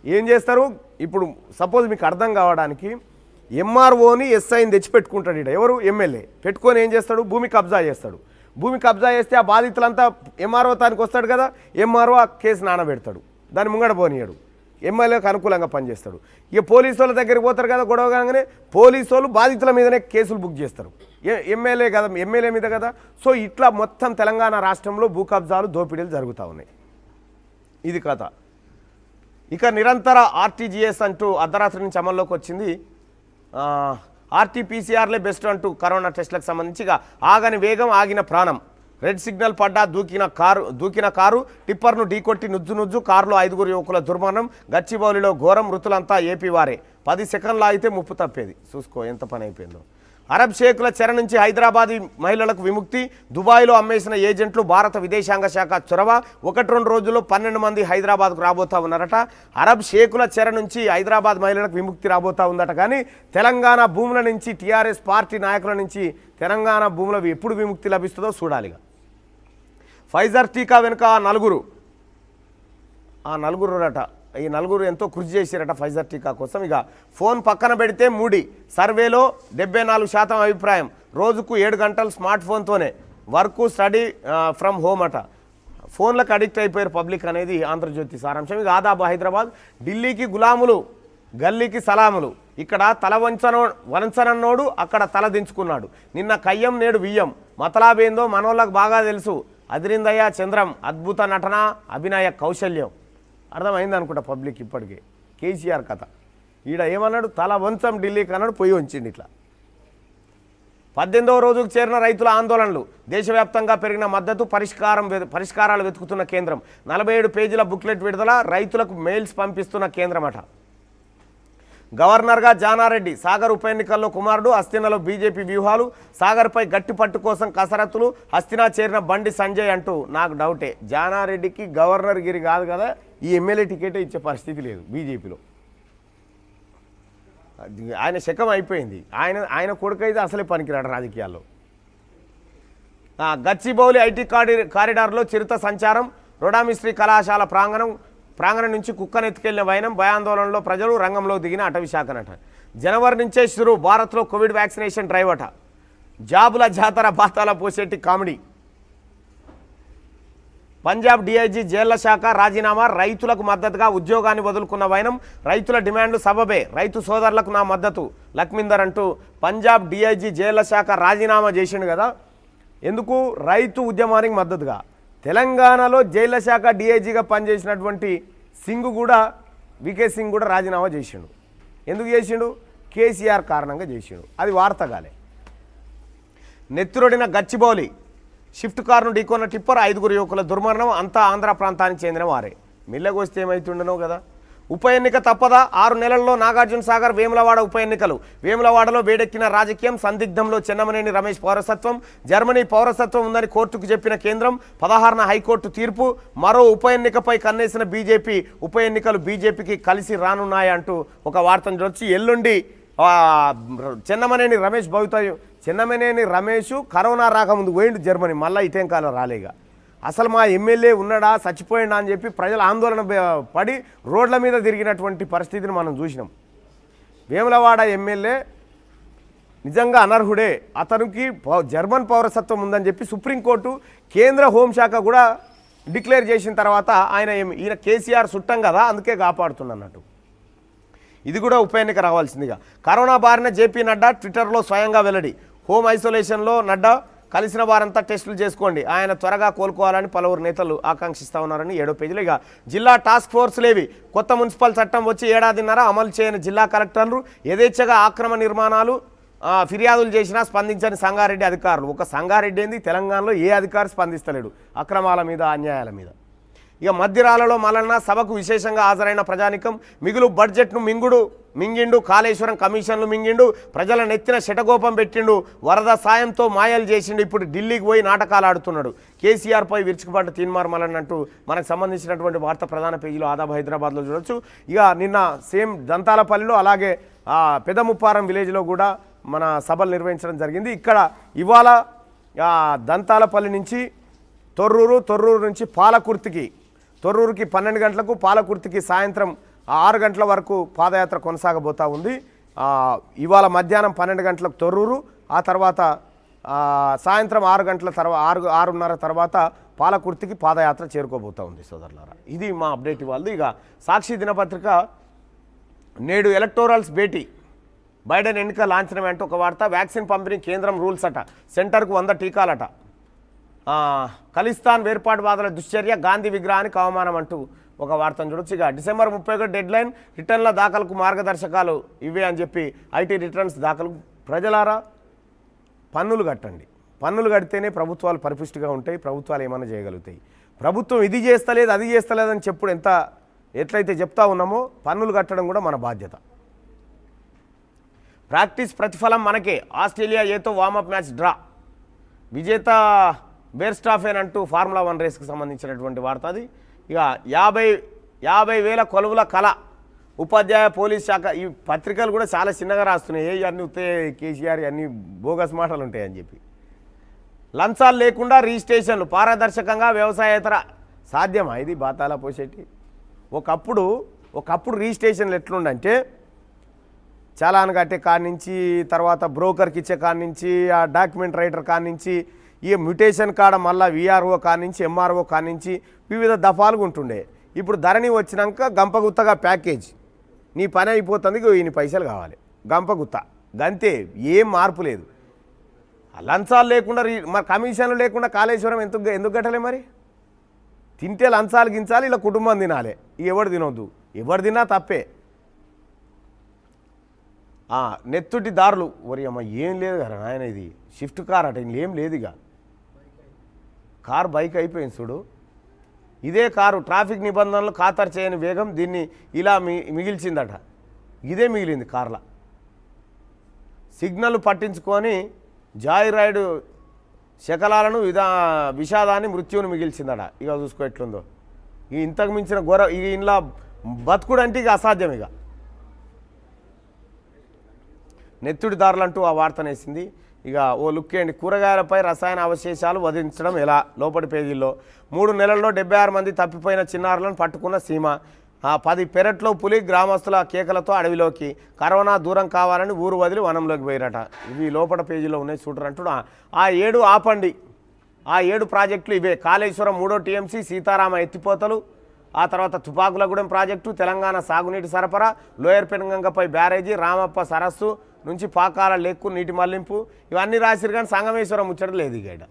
ఏం చేస్తారు ఇప్పుడు? సపోజ్ మీకు అర్థం కావడానికి, ఎంఆర్ఓని ఎస్ఐని తెచ్చిపెట్టుకుంటాడు. ఇక్కడ ఎవరు? ఎమ్మెల్యే పెట్టుకొని ఏం చేస్తాడు? భూమి కబ్జా చేస్తాడు. భూమి కబ్జా చేస్తే ఆ బాధితులంతా ఎంఆర్ఓ తానికి వస్తాడు కదా, ఎంఆర్ఓ ఆ కేసు నానబెడతాడు, దాన్ని ముంగడ పోనీయడు, ఎమ్మెల్యేకి అనుకూలంగా పనిచేస్తాడు. ఇక పోలీసు వాళ్ళ దగ్గరికి పోతారు కదా, గొడవ కాగానే పోలీసు వాళ్ళు బాధితుల మీదనే కేసులు బుక్ చేస్తారు. ఎమ్మెల్యే కదా, ఎమ్మెల్యే మీద కదా. సో ఇట్లా మొత్తం తెలంగాణ రాష్ట్రంలో భూ కబ్జాలు, దోపిడీలు జరుగుతూ ఉన్నాయి. ఇది కథ. ఇక నిరంతర ఆర్టీజీఎస్ అంటూ అర్ధరాత్రి నుంచి అమల్లోకి వచ్చింది. ఆర్టీపీసీఆర్లే బెస్ట్ అంటూ కరోనా టెస్టులకు సంబంధించి ఇక ఆగని వేగం, ఆగిన ప్రాణం. రెడ్ సిగ్నల్ పడ్డా దూకిన కారు టిప్పర్ను ఢీకొట్టి నుజ్జు కారులో 5 యువకుల దుర్మరణం. గచ్చిబౌలిలో ఘోరం. మృతులంతా ఏపీ వారే. 10 సెకండ్లు ఆగితే ముప్పు తప్పేది. చూసుకో ఎంత పని అయిపోయిందో. అరబ్ షేకుల చెర నుంచి హైదరాబాదీ మహిళలకు విముక్తి, దుబాయ్లో అమ్మేసిన ఏజెంట్లు భారత విదేశాంగ శాఖ చొరవ, 1-2 రోజుల్లో 12 మంది హైదరాబాద్కు రాబోతా ఉన్నారట. అరబ్ షేకుల చెర నుంచి హైదరాబాద్ మహిళలకు విముక్తి రాబోతా ఉందట. కానీ తెలంగాణ భూముల నుంచి టీఆర్ఎస్ పార్టీ నాయకుల నుంచి తెలంగాణ భూములకు ఎప్పుడు విముక్తి లభిస్తుందో చూడాలిగా. ఫైజర్ టీకా వెనుక నలుగురురట. ఈ నలుగురు ఎంతో కృషి చేశారట ఫైజర్ టీకా కోసం. ఇక ఫోన్ పక్కన పెడితే మూడి సర్వేలో 74% అభిప్రాయం. రోజుకు 7 గంటలు స్మార్ట్ ఫోన్తోనే వర్క్, స్టడీ ఫ్రమ్ హోమ్ అట. ఫోన్లకు అడిక్ట్ అయిపోయారు పబ్లిక్ అనేది ఆంధ్రజ్యోతి సారాంశం. ఇక ఆదాబ్ హైదరాబాద్, ఢిల్లీకి గులాములు, గల్లీకి సలాములు. ఇక్కడ తల వంచనన్నోడు అక్కడ తల దించుకున్నాడు. నిన్న కయ్యం నేడు వియ్యం, మతలాబేందో మనోళ్ళకు బాగా తెలుసు. అదిరిందయ్య చంద్రం, అద్భుత నటన, అభినయ కౌశల్యం. అర్థమైంది అనుకుంటా పబ్లిక్ ఇప్పటికే. కేసీఆర్ కథ ఈడ ఏమన్నాడు, తల వంచం ఢిల్లీకి అన్నాడు, పొయ్యి ఉంచిండి. ఇట్లా 18వ రోజుకు చేరిన రైతుల ఆందోళనలు, దేశవ్యాప్తంగా పెరిగిన మద్దతు, పరిష్కారాలు వెతుకుతున్న కేంద్రం. 47 పేజీల బుక్లెట్ విడుదల, రైతులకు మెయిల్స్ పంపిస్తున్న కేంద్రం అట. గవర్నర్గా జానారెడ్డి, సాగర్ ఉప ఎన్నికల్లో కుమారుడు, హస్తినలో బీజేపీ వ్యూహాలు, సాగర్పై గట్టి పట్టు కోసం కసరత్తులు, హస్తినా చేరిన బండి సంజయ్ అంటూ నాకు డౌటే. జానారెడ్డికి గవర్నర్ గిరి కాదు కదా, ఈ ఎమ్మెల్యే టికెటే ఇచ్చే పరిస్థితి లేదు బీజేపీలో. ఆయన శకం అయిపోయింది. ఆయన కొడుకైతే అసలే పనికిరాడు రాజకీయాల్లో. గచ్చిబౌలి ఐటీ కారిడార్లో చిరుత సంచారం, రొడామిస్ట్రీ కళాశాల ప్రాంగణం నుంచి కుక్కనెత్తుకెళ్లిన వైనం, భయాందోళనలో ప్రజలు, రంగంలో దిగిన అటవీ శాఖనట. జనవరి నుంచే షురు, భారత్లో కోవిడ్ వ్యాక్సినేషన్ డ్రైవ్ అట. జాబుల జాతర బాతాల పోసేటి కామెడీ. పంజాబ్ డీఐజీ జైళ్ల శాఖ రాజీనామా, రైతులకు మద్దతుగా ఉద్యోగాన్ని వదులుకున్న వైనం, రైతుల డిమాండ్లు సబబే, రైతు సోదరులకు నా మద్దతు లక్ష్మిందర్ అంటూ పంజాబ్ డీఐజీ జైళ్ల శాఖ రాజీనామా చేసిండు కదా. ఎందుకు? రైతు ఉద్యమానికి మద్దతుగా. తెలంగాణలో జైళ్ల శాఖ డీఐజీగా పనిచేసినటువంటి వికే సింగ్ కూడా రాజీనామా చేసిండు. ఎందుకు చేసిండు? కేసీఆర్ కారణంగా చేసిండు. అది వార్తగాలే. నెత్తురొడిన గచ్చిబౌలి, షిఫ్ట్ కారును ఢీకొన్న టిప్పర్, 5 యువకుల దుర్మరణం, అంతా ఆంధ్ర ప్రాంతానికి చెందిన వారే. మిల్లగొస్తే ఏమవుతుండనో కదా. ఉప ఎన్నిక తప్పదా? 6 నెలల్లో నాగార్జున సాగర్, వేములవాడ ఉప ఎన్నికలు. వేములవాడలో వేడెక్కిన రాజకీయం, సందిగ్ధంలో చెన్నమనేని రమేష్ పౌరసత్వం. జర్మనీ పౌరసత్వం ఉందని కోర్టుకు చెప్పిన కేంద్రం, 16న హైకోర్టు తీర్పు. మరో ఉప ఎన్నికపై కన్నేసిన బీజేపీ, ఉప ఎన్నికలు బీజేపీకి కలిసి రానున్నాయంటూ ఒక వార్తను చూడొచ్చు. ఎల్లుండి చెన్నమనేని రమేష్ భవితవ్యం. చెన్నమనేని రమేష్ కరోనా రాకముందు పోయిండు జర్మనీ, మళ్ళీ ఇటేం కాలం రాలేగా. అసలు మా ఎమ్మెల్యే ఉన్నాడా, చచ్చిపోయిండా అని చెప్పి ప్రజలు ఆందోళన పడి రోడ్ల మీద తిరిగినటువంటి పరిస్థితిని మనం చూసినాం. వేములవాడ ఎమ్మెల్యే నిజంగా అనర్హుడే, అతనికి జర్మన్ పౌరసత్వం ఉందని చెప్పి సుప్రీంకోర్టు, కేంద్ర హోంశాఖ కూడా డిక్లేర్ చేసిన తర్వాత ఈయన కేసీఆర్ చుట్టం కదా, అందుకే కాపాడుతున్నట్టు. ఇది కూడా ఉప ఎన్నిక రావాల్సిందిగా. కరోనా బారిన జేపీ నడ్డా ట్విట్టర్లో స్వయంగా వెల్లడి. హోమ్ ఐసోలేషన్లో నడ్డా, కలిసిన వారంతా టెస్టులు చేసుకోండి, ఆయన త్వరగా కోలుకోవాలని పలువురు నేతలు ఆకాంక్షిస్తూ ఉన్నారని 7వ పేజీలో. ఇక జిల్లా టాస్క్ ఫోర్స్లేవి, కొత్త మున్సిపల్ చట్టం వచ్చి 1.5 ఏడాదిన్నర అమలు చేయని జిల్లా కలెక్టర్లు, యథేచ్ఛగా ఆక్రమణ నిర్మాణాలు ఫిర్యాదులు చేసినా స్పందించని సంగారెడ్డి అధికారులు. ఒక సంగారెడ్డి ఏంది, తెలంగాణలో ఏ అధికారి స్పందిస్తలేడు అక్రమాల మీద, అన్యాయాల మీద. ఇక మధ్యరాలలో మలన్న సభకు విశేషంగా హాజరైన ప్రజానికం, మిగులు బడ్జెట్ను మింగిండు, కాళేశ్వరం కమిషన్లు మింగిండు, ప్రజల నెత్తిన శటగోపం పెట్టిండు, వరద సాయంతో మాయలు చేసిండు, ఇప్పుడు ఢిల్లీకి పోయి నాటకాలు ఆడుతున్నాడు. కేసీఆర్పై విరుచుకుపడ్డ తీన్మార్ మల్లన్న అంటూ మనకు సంబంధించినటువంటి వార్త ప్రధాన పేజీలో ఆదాబ్ హైదరాబాద్లో చూడొచ్చు. ఇక నిన్న సేమ్ దంతాలపల్లిలో, అలాగే పెదముప్పారం విలేజ్లో కూడా మన సభలు నిర్వహించడం జరిగింది. ఇక్కడ ఇవాళ దంతాలపల్లి నుంచి తొర్రూరు నుంచి పాలకుర్తికి, తొర్రూరుకి 12 గంటలకు, పాలకుర్తికి సాయంత్రం 6 గంటల వరకు పాదయాత్ర కొనసాగబోతూ ఉంది. ఇవాళ మధ్యాహ్నం 12 గంటలకు తొర్రూరు, ఆ తర్వాత సాయంత్రం 6 గంటల తర్వాత 6:30 తర్వాత పాలకుర్తికి పాదయాత్ర చేరుకోబోతూ ఉంది సోదరులారా. ఇది మా అప్డేట్ ఇవాళ. ఇక సాక్షి దినపత్రిక, నేడు ఎలక్టోరల్స్ భేటీ, బైడెన్ ఎన్నిక లాంఛనం అంటూ ఒక వార్త. వ్యాక్సిన్ పంపిణీ కేంద్రం రూల్స్ అట, సెంటర్కు 100 టీకాలట. ఖలిస్తాన్ వేర్పాటువాదుల దుశ్చర్య, గాంధీ విగ్రహానికి అవమానం అంటూ ఒక వార్తను చూడొచ్చు. ఇక డిసెంబర్ 31 డెడ్లైన్, రిటర్న్ల దాఖలకు మార్గదర్శకాలు ఇవే అని చెప్పి ఐటీ రిటర్న్స్ దాఖలు. ప్రజలారా, పన్నులు కట్టండి. పన్నులు కడితేనే ప్రభుత్వాలు పరిపుష్టిగా ఉంటాయి, ప్రభుత్వాలు ఏమైనా చేయగలుగుతాయి. ప్రభుత్వం ఇది చేస్తలేదు అది చేస్తలేదని చెప్పుడు ఎట్లయితే చెప్తా ఉన్నామో, పన్నులు కట్టడం కూడా మన బాధ్యత. ప్రాక్టీస్ ప్రతిఫలం మనకే, ఆస్ట్రేలియా ఏతో వార్మప్ మ్యాచ్ డ్రా, విజేత బేర్స్టాఫెన్ అంటూ ఫార్ములా 1 రేస్కి సంబంధించినటువంటి వార్త అది. ఇక 50,000 కొలువుల కళ, ఉపాధ్యాయ పోలీస్ శాఖ. ఈ పత్రికలు కూడా చాలా చిన్నగా రాస్తున్నాయి, అన్నీ ఉత్తే కేసీఆర్ అన్నీ బోగస్ మాటలు ఉంటాయని చెప్పి. లంచాలు లేకుండా రిజిస్ట్రేషన్లు, పారదర్శకంగా వ్యవసాయేతర సాధ్యమా ఇది బాతాల పోసేటి? ఒకప్పుడు రిజిస్ట్రేషన్లు ఎట్లుండంటే చలాన్ కట్టే కాడి నుంచి, తర్వాత బ్రోకర్కి ఇచ్చే కాడి నుంచి, ఆ డాక్యుమెంట్ రైటర్ కాడి నుంచి, ఈ మ్యూటేషన్ కాడ మళ్ళీ విఆర్ఓ కాడి నుంచి, ఎంఆర్ఓ కాడి నుంచి వివిధ దఫాలుగా ఉంటుండే. ఇప్పుడు ధరణి వచ్చినాక గంపగుత్తగా ప్యాకేజ్, నీ పని అయిపోతుంది, ఇన్ని పైసలు కావాలి, గంపగుత్త గంతే, ఏం మార్పు లేదు. లంచాలు లేకుండా మరి కమిషన్లు లేకుండా కాళేశ్వరం ఎందుకు కట్టలే? మరి తింటే లంచాలు గించాలి, ఇలా కుటుంబం తినాలి, ఎవడు తినొద్దు, ఎవరు తిన్నా తప్పే. నెత్తుటి దారులు ఒరి అమ్మ ఏం లేదు కదా ఆయన, ఇది షిఫ్ట్ కార్ అట, ఏం లేదు ఇక కార్ బైక్ అయిపోయింది చూడు. ఇదే కారు ట్రాఫిక్ నిబంధనలు ఖాతరు చేయని వేగం దీన్ని ఇలా మిగిల్చిందట, ఇదే మిగిలింది కార్ల. సిగ్నల్ పట్టించుకొని జాయ్ రైడ్ శకలాలను విషాదాన్ని మృత్యువుని మిగిల్చిందట. ఇక చూసుకో ఎట్లుందో, ఇక ఇంతకు మించిన ఘోర, ఇక ఇలా బతుకుడు అంటే ఇక అసాధ్యం. ఇక నెత్తుడి దారులంటూ ఆ వార్తనేసింది. ఇక ఓ లుక్ ఏంటి, కూరగాయలపై రసాయన అవశేషాలు వదిలించడం ఎలా, లోపటి పేజీల్లో. 3 నెలల్లో 76 మంది తప్పిపోయిన చిన్నారులను పట్టుకున్న సీమ. 10 పెరట్లో పులి, గ్రామస్తుల కేకలతో అడవిలోకి. కరోనా దూరం కావాలని ఊరు వదిలి వనంలోకి పోయిరట. ఇవి లోపల పేజీలో ఉన్నాయి చూడరంటూ. ఆ 7 ఆపండి, ఆ 7 ప్రాజెక్టులు ఇవే: కాళేశ్వరం 3వ టీఎంసీ, సీతారామ ఎత్తిపోతలు, ఆ తర్వాత తుపాకులగూడెం ప్రాజెక్టు, తెలంగాణ సాగునీటి సరఫరా, లోయర్ పెనుగంగపై బ్యారేజీ, రామప్ప సరస్సు నుంచి పాకాల లెక్కు నీటి మళ్లింపు. ఇవన్నీ రాసిరు కానీ సంగమేశ్వరం ముచ్చట లేదు ఇక.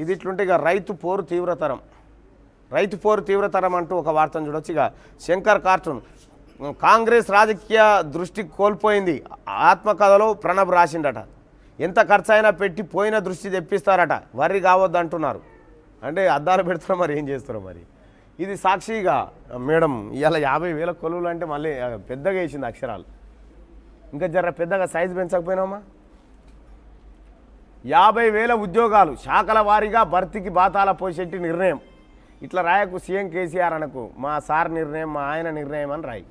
ఇది ఇట్లుంటే ఇక రైతు పోరు తీవ్రతరం అంటూ ఒక వార్తను చూడొచ్చు. ఇక శంకర్ కార్టూన్, కాంగ్రెస్ రాజకీయ దృష్టి కోల్పోయింది, ఆత్మకథలో ప్రణబ్ రాసిండట. ఎంత ఖర్చైనా పెట్టి పోయిన దృష్టి తెప్పిస్తారట, వర్రి కావద్దు అంటున్నారు. అంటే అద్దాలు పెడుతున్నారు, మరి ఏం చేస్తారో మరి. ఇది సాక్షిగా మేడం ఇవాళ 50,000 కొలువులు అంటే మళ్ళీ పెద్దగా వేసింది అక్షరాలు, ఇంకా జర పెద్దగా సైజు పెంచకపోయినామా. 50,000 ఉద్యోగాలు, శాఖల వారీగా భర్తీకి బాతాల పోసేటి నిర్ణయం. ఇట్లా రాయకు సీఎం కేసీఆర్ అనకు, మా సార్ నిర్ణయం, మా ఆయన నిర్ణయం అని రాయి.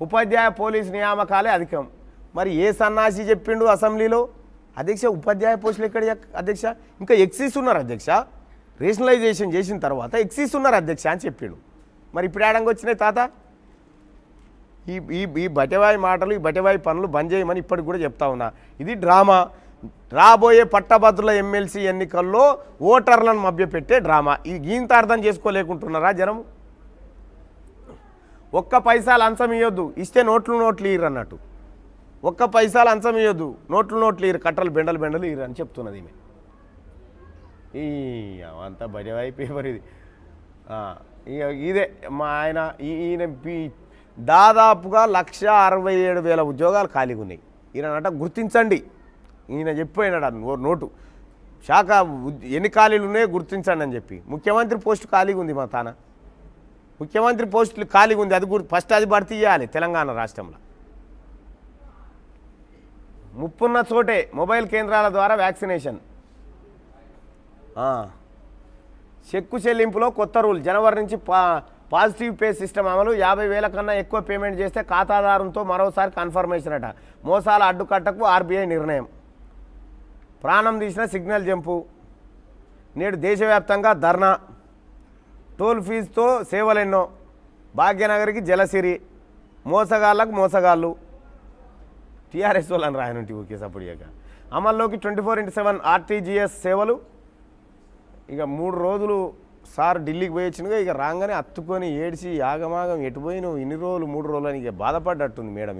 ఉపాధ్యాయ పోలీసు నియామకాలే అధికం. మరి ఏ సన్నాసి చెప్పిండు అసెంబ్లీలో? అధ్యక్ష ఉపాధ్యాయ పోస్టులు ఎక్కడ అధ్యక్ష? ఇంకా ఎక్సీస్ ఉన్నారు అధ్యక్ష, రేషనలైజేషన్ చేసిన తర్వాత ఎక్సీస్ ఉన్నారు అధ్యక్ష అని చెప్పిండు. మరి ఇప్పుడు ఏడంగా వచ్చినాయి తాత? ఈ బటెవాయి మాటలు, ఈ బటెవాయి పనులు బంద్ చేయమని ఇప్పటికి కూడా చెప్తా ఉన్నా. ఇది డ్రామా. రాబోయే పట్టభద్రుల ఎమ్మెల్సీ ఎన్నికల్లో ఓటర్లను మభ్యపెట్టే డ్రామా. ఈ గీంత అర్థం చేసుకోలేకుంటున్నారా జనం? 1 పైసా లంచం ఇవ్వద్దు, ఇస్తే నోట్లు ఇయ్యరు అన్నట్టు. 1 పైసా లంచం ఇవ్వద్దు, నోట్లు ఇయ్యరు, కట్టలు బెండలు ఇయ్యరు అని చెప్తున్నది ఈమె. అంతా బడివాయి పేపర్ ఇది. ఇదే మా ఆయన ఈయన దాదాపుగా 167,000 ఉద్యోగాలు ఖాళీగా ఉన్నాయి. ఈయనట గుర్తించండి, ఈయన చెప్పిపోయినాడు నోటు శాఖ ఎన్ని ఖాళీలు ఉన్నాయో గుర్తించండి అని చెప్పి. ముఖ్యమంత్రి పోస్టు ఖాళీగా ఉంది, మా తాన ముఖ్యమంత్రి పోస్టులు ఖాళీగా ఉంది, అది ఫస్ట్ అది భర్తీ చేయాలి తెలంగాణ రాష్ట్రంలో. ముప్పున్న చోటే మొబైల్ కేంద్రాల ద్వారా వ్యాక్సినేషన్. చెక్కు చెల్లింపులో కొత్త రూల్, జనవరి నుంచి పాజిటివ్ పే సిస్టమ్ అమలు. 50,000 కన్నా ఎక్కువ పేమెంట్ చేస్తే ఖాతాదారుతో మరోసారి కన్ఫర్మేషన్ అట. మోసాల అడ్డుకట్టకు ఆర్బీఐ నిర్ణయం. ప్రాణం తీసిన సిగ్నల్ జంపు. నేడు దేశవ్యాప్తంగా ధర్నా. టోల్ ఫీజుతో సేవలెన్నో. భాగ్యనగర్కి జలసిరి. మోసగాళ్ళకు మోసగాళ్ళు. టీఆర్ఎస్ వాళ్ళని రాయనుంటి ఓకే సపోర్ట్. అమల్లోకి 24/7 ఆర్టీజీఎస్ సేవలు. ఇక 3 రోజులు సార్ ఢిల్లీకి పోయి వచ్చినగా, ఇక రాగానే అత్తుకొని ఏడ్చి యాగమాగం ఎటుపోయినావు ఇన్ని రోజులు 3 రోజులు అని ఇక బాధపడ్డట్టుంది మేడం.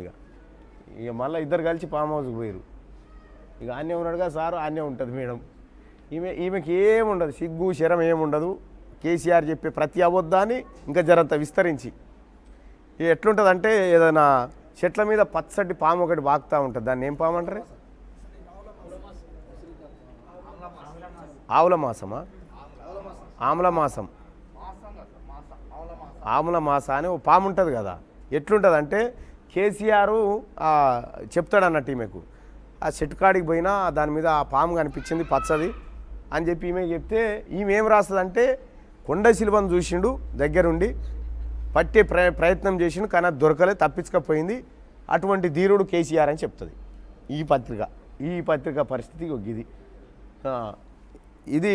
ఇక మళ్ళీ ఇద్దరు కలిసి ఫామ్ హౌస్కి పోయారు. ఇక ఆన్నే ఉన్నాడుగా సార్, ఆన్నే ఉంటుంది మేడం. ఈమెకి ఏముండదు, సిగ్గు శరం ఏముండదు. కేసీఆర్ చెప్పే ప్రతి అబద్ధాన్ని ఇంకా జరంత విస్తరించి ఎట్లుంటుంది అంటే, ఏదైనా చెట్ల మీద పచ్చటి పాము ఒకటి వాకుతూ ఉంటుంది, దాన్ని ఏం పాము అంటారు? ఆవుల మాసమా? ఆమ్ల మాసం, ఆమ్ల మాస అని ఓ పాము ఉంటుంది కదా. ఎట్లుంటుంది అంటే కేసీఆర్ చెప్తాడన్నట్టు ఈమెకు ఆ చెట్టు కాడికి పోయినా దాని మీద ఆ పాము కనిపించింది పచ్చది అని చెప్పి ఈమె చెప్తే ఈమె ఏం రాస్తుందంటే కొండ శిలువను చూసిండు దగ్గరుండి పట్టే ప్రయత్నం చేసిండు కానీ అది దొరకలే తప్పించకపోయింది అటువంటి ధీరుడు కేసీఆర్ అని చెప్తుంది ఈ పత్రిక పరిస్థితి ఇది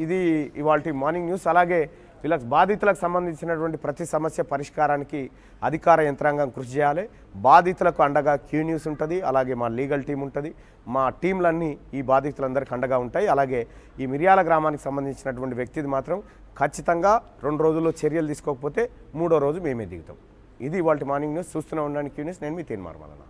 ఇది ఇవాల్టి మార్నింగ్ న్యూస్. అలాగే వీళ్ళకి బాధితులకు సంబంధించినటువంటి ప్రతి సమస్య పరిష్కారానికి అధికార యంత్రాంగం కృషి చేయాలి. బాధితులకు అండగా క్యూ న్యూస్ ఉంటుంది, అలాగే మా లీగల్ టీం ఉంటుంది, మా టీంలన్నీ ఈ బాధితులందరికీ అండగా ఉంటాయి. అలాగే ఈ మిర్యాల గ్రామానికి సంబంధించినటువంటి వ్యక్తిది మాత్రం ఖచ్చితంగా 2 రోజుల్లో చర్యలు తీసుకోకపోతే 3వ రోజు మేమే దిగుతాం. ఇది ఇవాల్టి మార్నింగ్ న్యూస్. చూస్తూనే ఉండండి క్యూ న్యూస్. నేను మీ తీన్మార్ మల్లన్న.